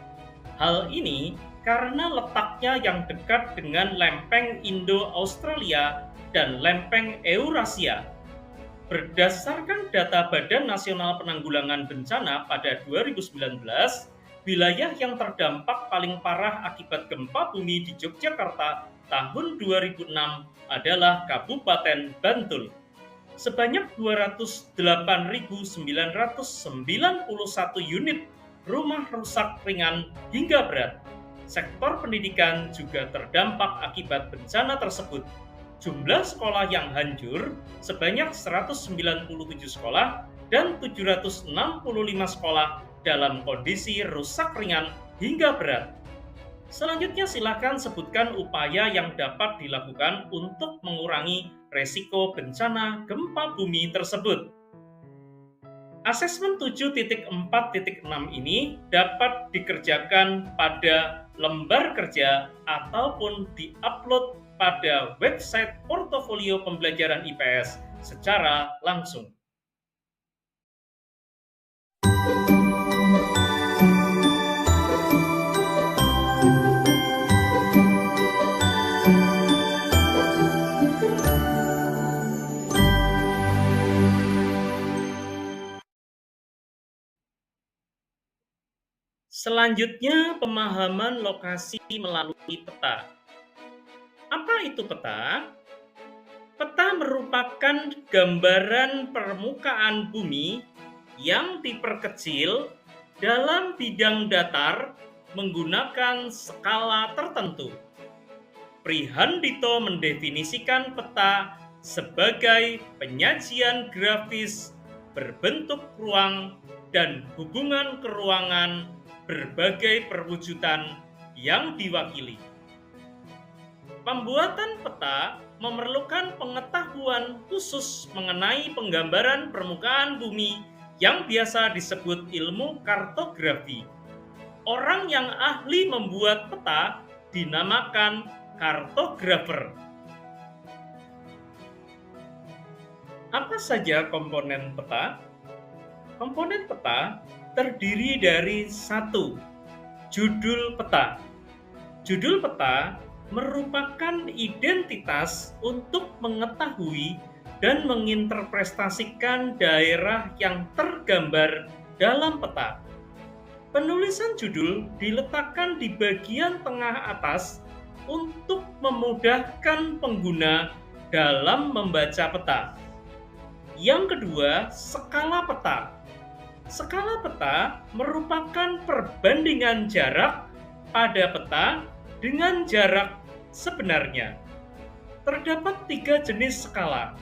Hal ini karena letaknya yang dekat dengan lempeng Indo-Australia dan lempeng Eurasia. Berdasarkan data Badan Nasional Penanggulangan Bencana pada 2019, wilayah yang terdampak paling parah akibat gempa bumi di Yogyakarta tahun 2006 adalah Kabupaten Bantul. Sebanyak 208.991 unit rumah rusak ringan hingga berat. Sektor pendidikan juga terdampak akibat bencana tersebut. Jumlah sekolah yang hancur sebanyak 197 sekolah dan 765 sekolah dalam kondisi rusak ringan hingga berat. Selanjutnya silakan sebutkan upaya yang dapat dilakukan untuk mengurangi resiko bencana gempa bumi tersebut. Asesmen 7.4.6 ini dapat dikerjakan pada lembar kerja ataupun diupload pada website portofolio pembelajaran IPS secara langsung. Selanjutnya, pemahaman lokasi melalui peta. Apa itu peta? Peta merupakan gambaran permukaan bumi yang diperkecil dalam bidang datar menggunakan skala tertentu. Prihandito mendefinisikan peta sebagai penyajian grafis berbentuk ruang dan hubungan keruangan berbagai perwujudan yang diwakili. Pembuatan peta memerlukan pengetahuan khusus mengenai penggambaran permukaan bumi yang biasa disebut ilmu kartografi. Orang yang ahli membuat peta dinamakan kartografer. Apa saja komponen peta? Komponen peta terdiri dari 1. Judul peta. Judul peta merupakan identitas untuk mengetahui dan menginterpretasikan daerah yang tergambar dalam peta. Penulisan judul diletakkan di bagian tengah atas untuk memudahkan pengguna dalam membaca peta. Yang kedua, skala peta. Skala peta merupakan perbandingan jarak pada peta dengan jarak sebenarnya. Terdapat 3 jenis skala.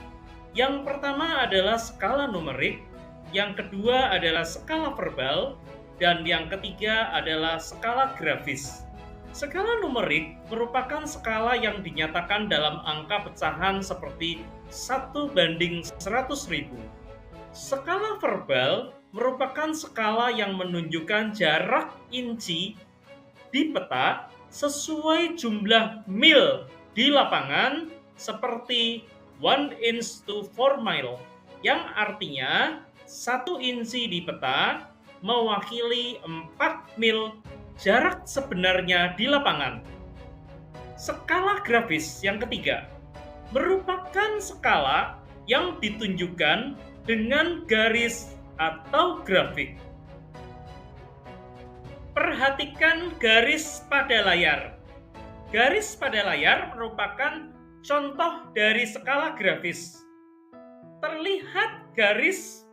Yang pertama adalah skala numerik, yang kedua adalah skala verbal, dan yang ketiga adalah skala grafis. Skala numerik merupakan skala yang dinyatakan dalam angka pecahan seperti 1:100.000. Skala verbal merupakan skala yang menunjukkan jarak inci di peta sesuai jumlah mil di lapangan seperti 1 inch to 4 mile, yang artinya 1 inci di peta mewakili 4 mil jarak sebenarnya di lapangan. Skala grafis yang ketiga merupakan skala yang ditunjukkan dengan garis atau grafik. Perhatikan garis pada layar. Garis pada layar merupakan contoh dari skala grafis. Terlihat garis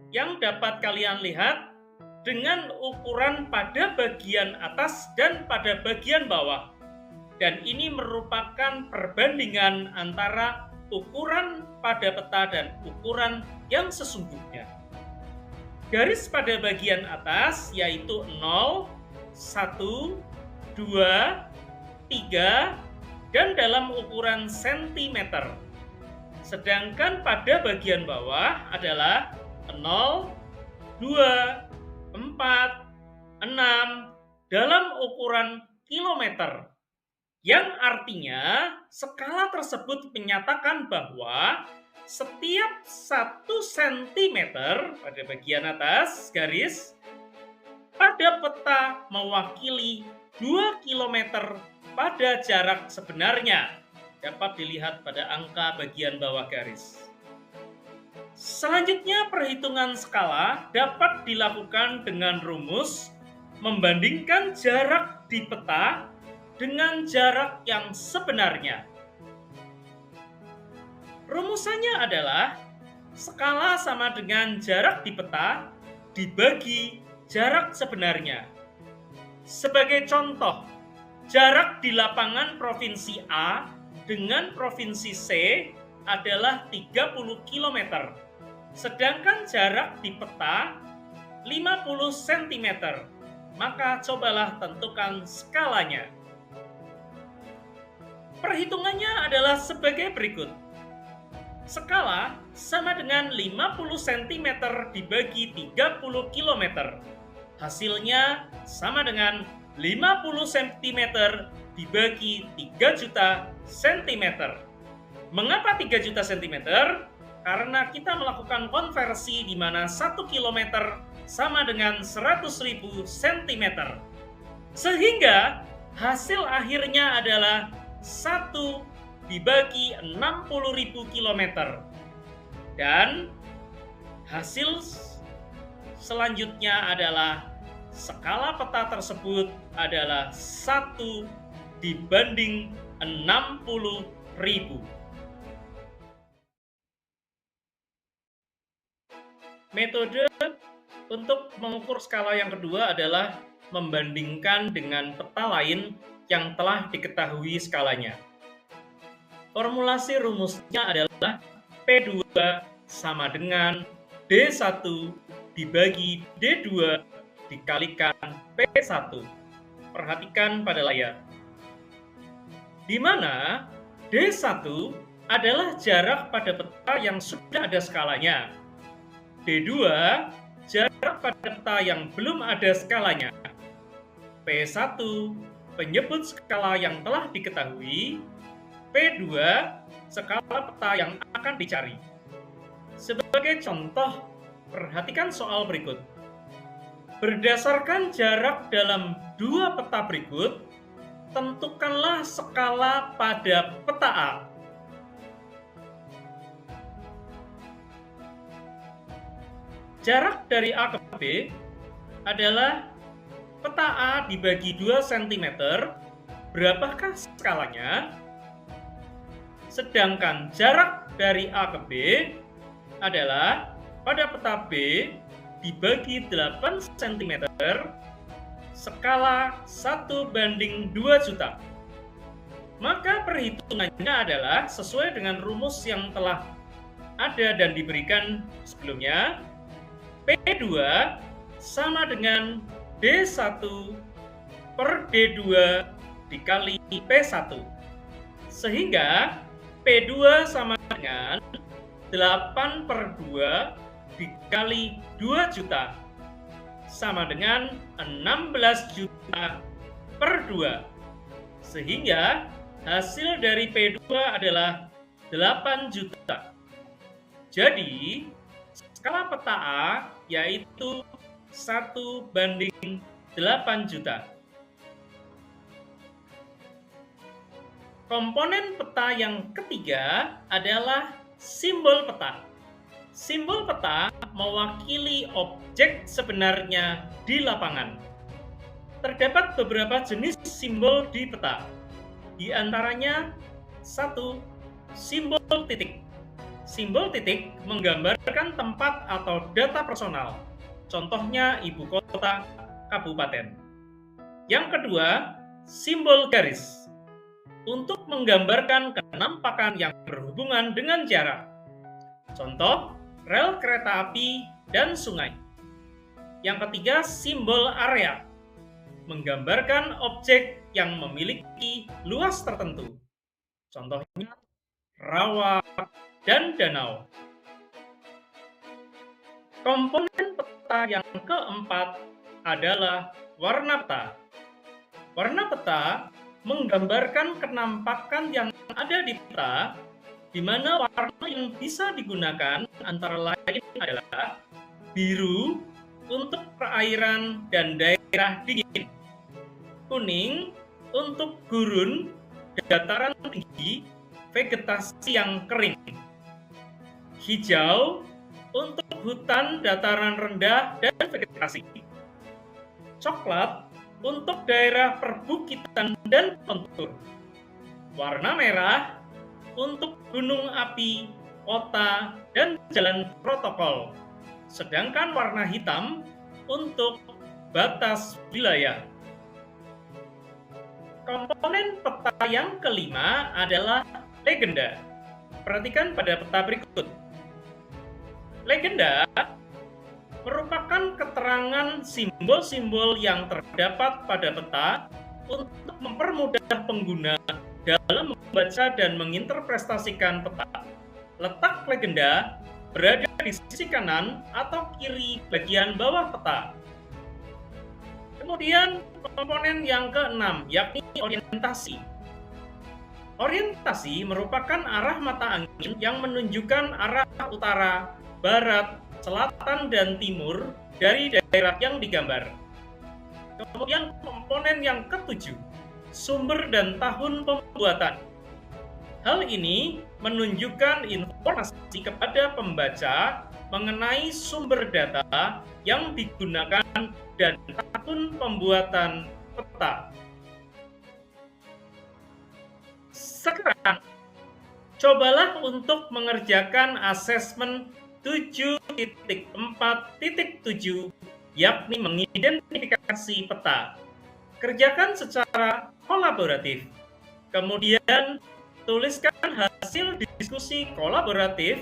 yang dapat kalian lihat dengan ukuran pada bagian atas dan pada bagian bawah. Dan ini merupakan perbandingan antara ukuran pada peta dan ukuran yang sesungguhnya. Garis pada bagian atas yaitu 0, 1, 2, 3, dan dalam ukuran sentimeter. Sedangkan pada bagian bawah adalah 0, 2, 4, 6 dalam ukuran kilometer. Yang artinya skala tersebut menyatakan bahwa setiap 1 cm pada bagian atas garis pada peta mewakili 2 km pada jarak sebenarnya, dapat dilihat pada angka bagian bawah garis. Selanjutnya, perhitungan skala dapat dilakukan dengan rumus membandingkan jarak di peta dengan jarak yang sebenarnya. Rumusannya adalah skala sama dengan jarak di peta dibagi jarak sebenarnya. Sebagai contoh, jarak di lapangan provinsi A dengan provinsi C adalah 30 km. Sedangkan jarak di peta 50 cm. Maka cobalah tentukan skalanya. Perhitungannya adalah sebagai berikut. Skala sama dengan 50 cm dibagi 30 km. Hasilnya sama dengan 50 cm dibagi 3 juta cm. Mengapa 3 juta cm? Karena kita melakukan konversi di mana 1 km sama dengan 100.000 cm. Sehingga hasil akhirnya adalah 1 dibagi 60.000 km. Dan hasil selanjutnya adalah skala peta tersebut adalah 1 dibanding 60.000. Metode untuk mengukur skala yang kedua adalah membandingkan dengan peta lain yang telah diketahui skalanya. Formulasi rumusnya adalah P2 sama dengan D1 dibagi D2 dikalikan P1. Perhatikan pada layar. Di mana D1 adalah jarak pada peta yang sudah ada skalanya. D2 jarak pada peta yang belum ada skalanya. P1 penyebut skala yang telah diketahui. P2 skala peta yang akan dicari. Sebagai contoh, perhatikan soal berikut. Berdasarkan jarak dalam dua peta berikut, tentukanlah skala pada peta A. Jarak dari A ke B adalah peta A dibagi 2 cm, berapakah skalanya? Sedangkan jarak dari A ke B adalah pada peta B dibagi 8 cm, skala 1:2 juta. Maka perhitungannya adalah sesuai dengan rumus yang telah ada dan diberikan sebelumnya. P2 sama dengan D1 per D2 dikali P1. Sehingga P2 sama dengan 8/2 dikali 2 juta. Sama dengan 16 juta per 2. Sehingga hasil dari P2 adalah 8 juta. Jadi, skala peta A yaitu 1:8 juta. Komponen peta yang ketiga adalah simbol peta. Simbol peta mewakili objek sebenarnya di lapangan. Terdapat beberapa jenis simbol di peta. Di antaranya 1. Simbol titik. Simbol titik menggambarkan tempat atau data personal, contohnya ibu kota, kabupaten. Yang kedua, simbol garis, untuk menggambarkan kenampakan yang berhubungan dengan jarak, contoh rel kereta api dan sungai. Yang ketiga, simbol area, menggambarkan objek yang memiliki luas tertentu, contohnya rawa dan danau. Komponen peta yang keempat adalah warna peta. Warna peta menggambarkan kenampakan yang ada di peta, di mana warna yang bisa digunakan antara lain adalah biru untuk perairan dan daerah dingin, kuning untuk gurun, dataran tinggi, vegetasi yang kering, hijau untuk hutan dataran rendah dan vegetasi, coklat untuk daerah perbukitan dan kontur, warna merah untuk gunung api, kota, dan jalan protokol, sedangkan warna hitam untuk batas wilayah. Komponen peta yang kelima adalah legenda. Perhatikan pada peta berikut. Legenda merupakan keterangan simbol-simbol yang terdapat pada peta untuk mempermudah pengguna dalam membaca dan menginterpretasikan peta. Letak legenda berada di sisi kanan atau kiri bagian bawah peta. Kemudian komponen yang keenam, yakni orientasi. Orientasi merupakan arah mata angin yang menunjukkan arah utara, barat, selatan, dan timur dari daerah yang digambar. Kemudian komponen yang ketujuh, sumber dan tahun pembuatan. Hal ini menunjukkan informasi kepada pembaca mengenai sumber data yang digunakan dan akun pembuatan peta. Sekarang, cobalah untuk mengerjakan asesmen 7.4.7, yakni mengidentifikasi peta. Kerjakan secara kolaboratif. Kemudian, tuliskan hasil diskusi kolaboratif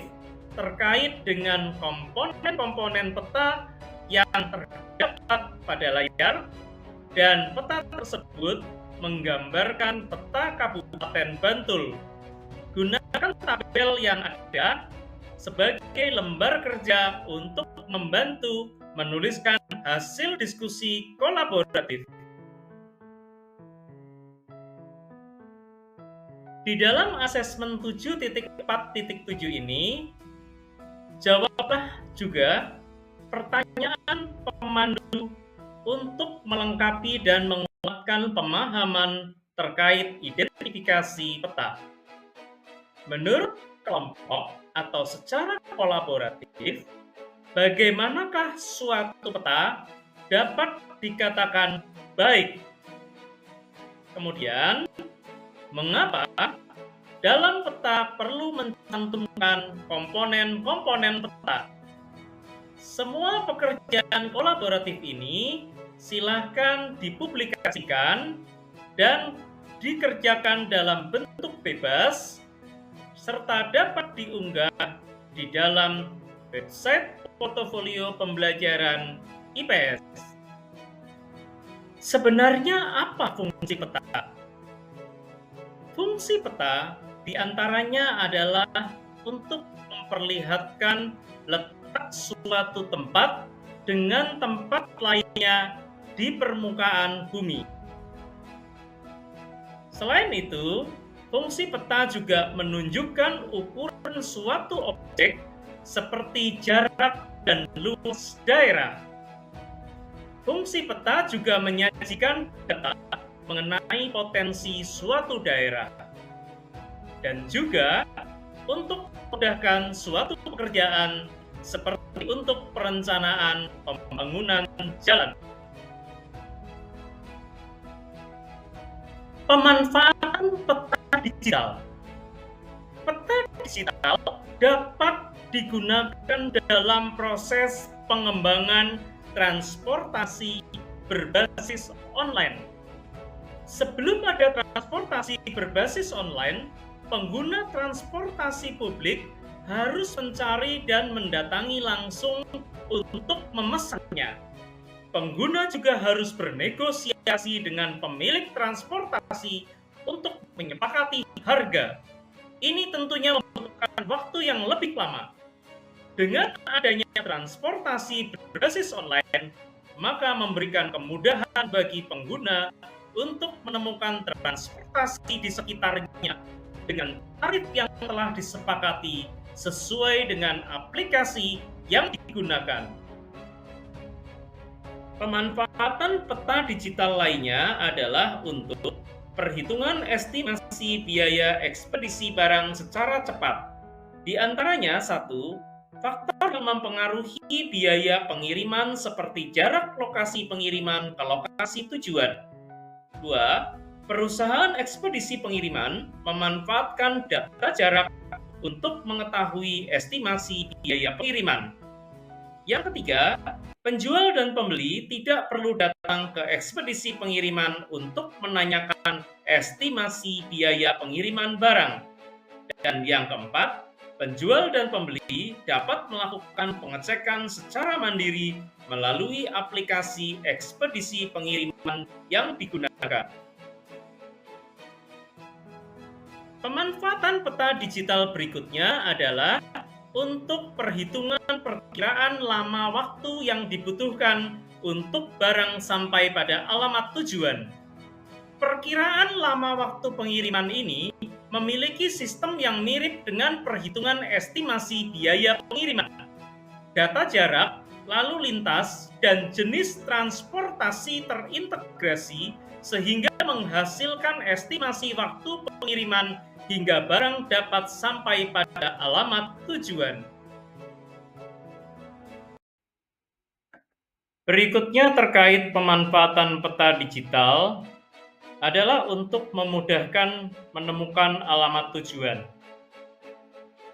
terkait dengan komponen-komponen peta yang terdapat pada layar, dan peta tersebut menggambarkan peta Kabupaten Bantul. Gunakan tabel yang ada sebagai lembar kerja untuk membantu menuliskan hasil diskusi kolaboratif. Di dalam asesmen 7.4.7 ini, jawablah juga pertanyaan pemandu untuk melengkapi dan menguatkan pemahaman terkait identifikasi peta. Menurut kelompok atau secara kolaboratif, bagaimanakah suatu peta dapat dikatakan baik? Kemudian, mengapa dalam peta perlu mencantumkan komponen-komponen peta? Semua pekerjaan kolaboratif ini silahkan dipublikasikan dan dikerjakan dalam bentuk bebas serta dapat diunggah di dalam website portofolio pembelajaran IPS. Sebenarnya apa fungsi peta? Fungsi peta diantaranya adalah untuk memperlihatkan letak suatu tempat dengan tempat lainnya di permukaan bumi. Selain itu, fungsi peta juga menunjukkan ukuran suatu objek seperti jarak dan luas daerah. Fungsi peta juga menyajikan data mengenai potensi suatu daerah, dan juga untuk memudahkan suatu pekerjaan seperti untuk perencanaan pembangunan jalan. Pemanfaatan peta digital. Peta digital dapat digunakan dalam proses pengembangan transportasi berbasis online. Sebelum ada transportasi berbasis online, pengguna transportasi publik harus mencari dan mendatangi langsung untuk memesannya. Pengguna juga harus bernegosiasi dengan pemilik transportasi untuk menyepakati harga. Ini tentunya membutuhkan waktu yang lebih lama. Dengan adanya transportasi berbasis online, maka memberikan kemudahan bagi pengguna untuk menemukan transportasi di sekitarnya dengan tarif yang telah disepakati sesuai dengan aplikasi yang digunakan. Pemanfaatan peta digital lainnya adalah untuk perhitungan estimasi biaya ekspedisi barang secara cepat. Di antaranya, 1. Faktor yang mempengaruhi biaya pengiriman seperti jarak lokasi pengiriman ke lokasi tujuan. 2. Perusahaan ekspedisi pengiriman memanfaatkan data jarak untuk mengetahui estimasi biaya pengiriman. Yang ketiga, penjual dan pembeli tidak perlu datang ke ekspedisi pengiriman untuk menanyakan estimasi biaya pengiriman barang. Dan yang keempat, penjual dan pembeli dapat melakukan pengecekan secara mandiri melalui aplikasi ekspedisi pengiriman yang digunakan. Pemanfaatan peta digital berikutnya adalah untuk perhitungan perkiraan lama waktu yang dibutuhkan untuk barang sampai pada alamat tujuan. Perkiraan lama waktu pengiriman ini memiliki sistem yang mirip dengan perhitungan estimasi biaya pengiriman. Data jarak, lalu lintas, dan jenis transportasi terintegrasi sehingga menghasilkan estimasi waktu pengiriman hingga barang dapat sampai pada alamat tujuan. Berikutnya terkait pemanfaatan peta digital adalah untuk memudahkan menemukan alamat tujuan.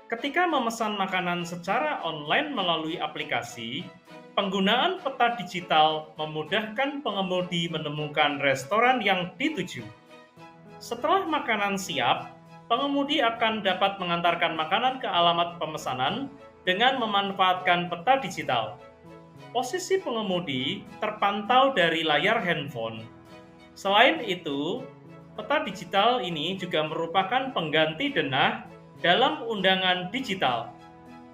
Ketika memesan makanan secara online melalui aplikasi, penggunaan peta digital memudahkan pengemudi menemukan restoran yang dituju. Setelah makanan siap, pengemudi akan dapat mengantarkan makanan ke alamat pemesanan dengan memanfaatkan peta digital. Posisi pengemudi terpantau dari layar handphone. Selain itu, peta digital ini juga merupakan pengganti denah dalam undangan digital.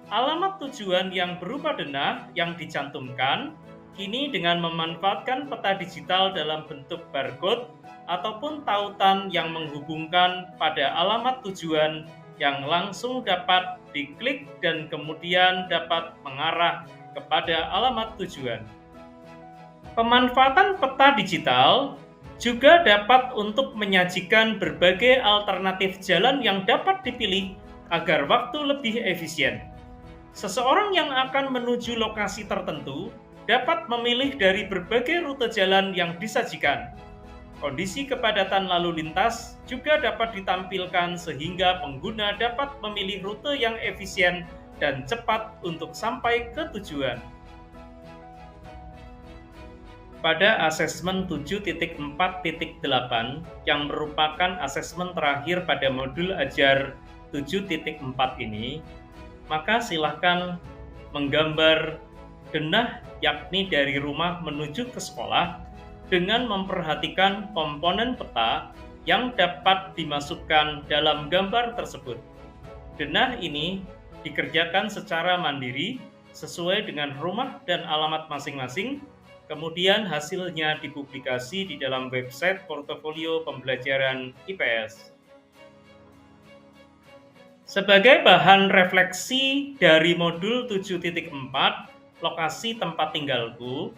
Alamat tujuan yang berupa denah yang dicantumkan kini dengan memanfaatkan peta digital dalam bentuk barcode ataupun tautan yang menghubungkan pada alamat tujuan yang langsung dapat diklik dan kemudian dapat mengarah kepada alamat tujuan. Pemanfaatan peta digital juga dapat untuk menyajikan berbagai alternatif jalan yang dapat dipilih agar waktu lebih efisien. Seseorang yang akan menuju lokasi tertentu dapat memilih dari berbagai rute jalan yang disajikan. Kondisi kepadatan lalu lintas juga dapat ditampilkan sehingga pengguna dapat memilih rute yang efisien dan cepat untuk sampai ke tujuan. Pada asesmen 7.4.8 yang merupakan asesmen terakhir pada modul ajar 7.4 ini, maka silakan menggambar denah yakni dari rumah menuju ke sekolah dengan memperhatikan komponen peta yang dapat dimasukkan dalam gambar tersebut. Denah ini dikerjakan secara mandiri sesuai dengan rumah dan alamat masing-masing. Kemudian hasilnya dipublikasi di dalam website portofolio pembelajaran IPS. Sebagai bahan refleksi dari modul 7.4, lokasi tempat tinggalku,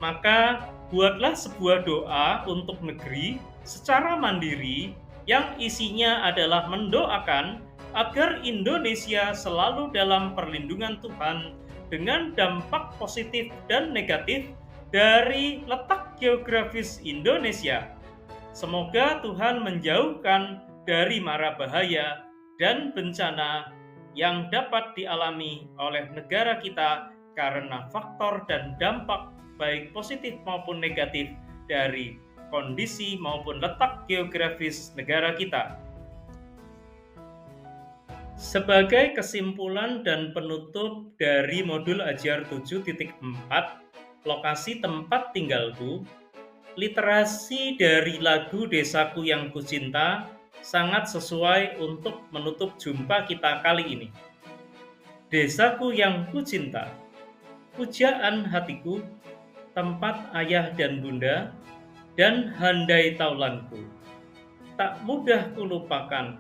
maka buatlah sebuah doa untuk negeri secara mandiri yang isinya adalah mendoakan agar Indonesia selalu dalam perlindungan Tuhan dengan dampak positif dan negatif dari letak geografis Indonesia. Semoga Tuhan menjauhkan dari mara bahaya dan bencana yang dapat dialami oleh negara kita karena faktor dan dampak baik positif maupun negatif dari kondisi maupun letak geografis negara kita. Sebagai kesimpulan dan penutup dari modul ajar 7.4, lokasi tempat tinggalku, literasi dari lagu Desaku Yang Kucinta sangat sesuai untuk menutup jumpa kita kali ini. Desaku yang kucinta, pujaan hatiku, tempat ayah dan bunda, dan handai taulanku. Tak mudah kulupakan,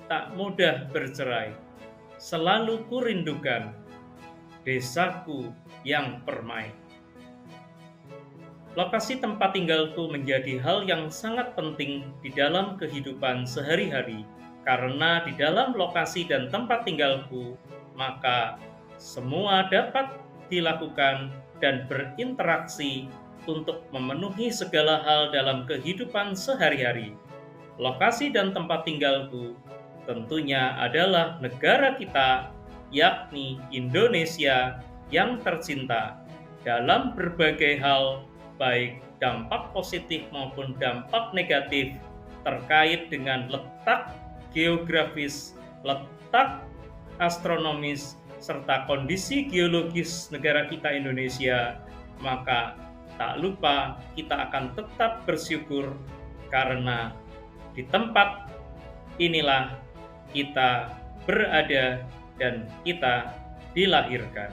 tak mudah bercerai, selalu kurindukan, desaku yang permai. Lokasi tempat tinggalku menjadi hal yang sangat penting di dalam kehidupan sehari-hari, karena di dalam lokasi dan tempat tinggalku, maka semua dapat dilakukan dan berinteraksi untuk memenuhi segala hal dalam kehidupan sehari-hari. Lokasi dan tempat tinggalku tentunya adalah negara kita, yakni Indonesia yang tercinta dalam berbagai hal, baik dampak positif maupun dampak negatif terkait dengan letak geografis, letak astronomis, serta kondisi geologis negara kita Indonesia, maka tak lupa kita akan tetap bersyukur karena di tempat inilah kita berada dan kita dilahirkan.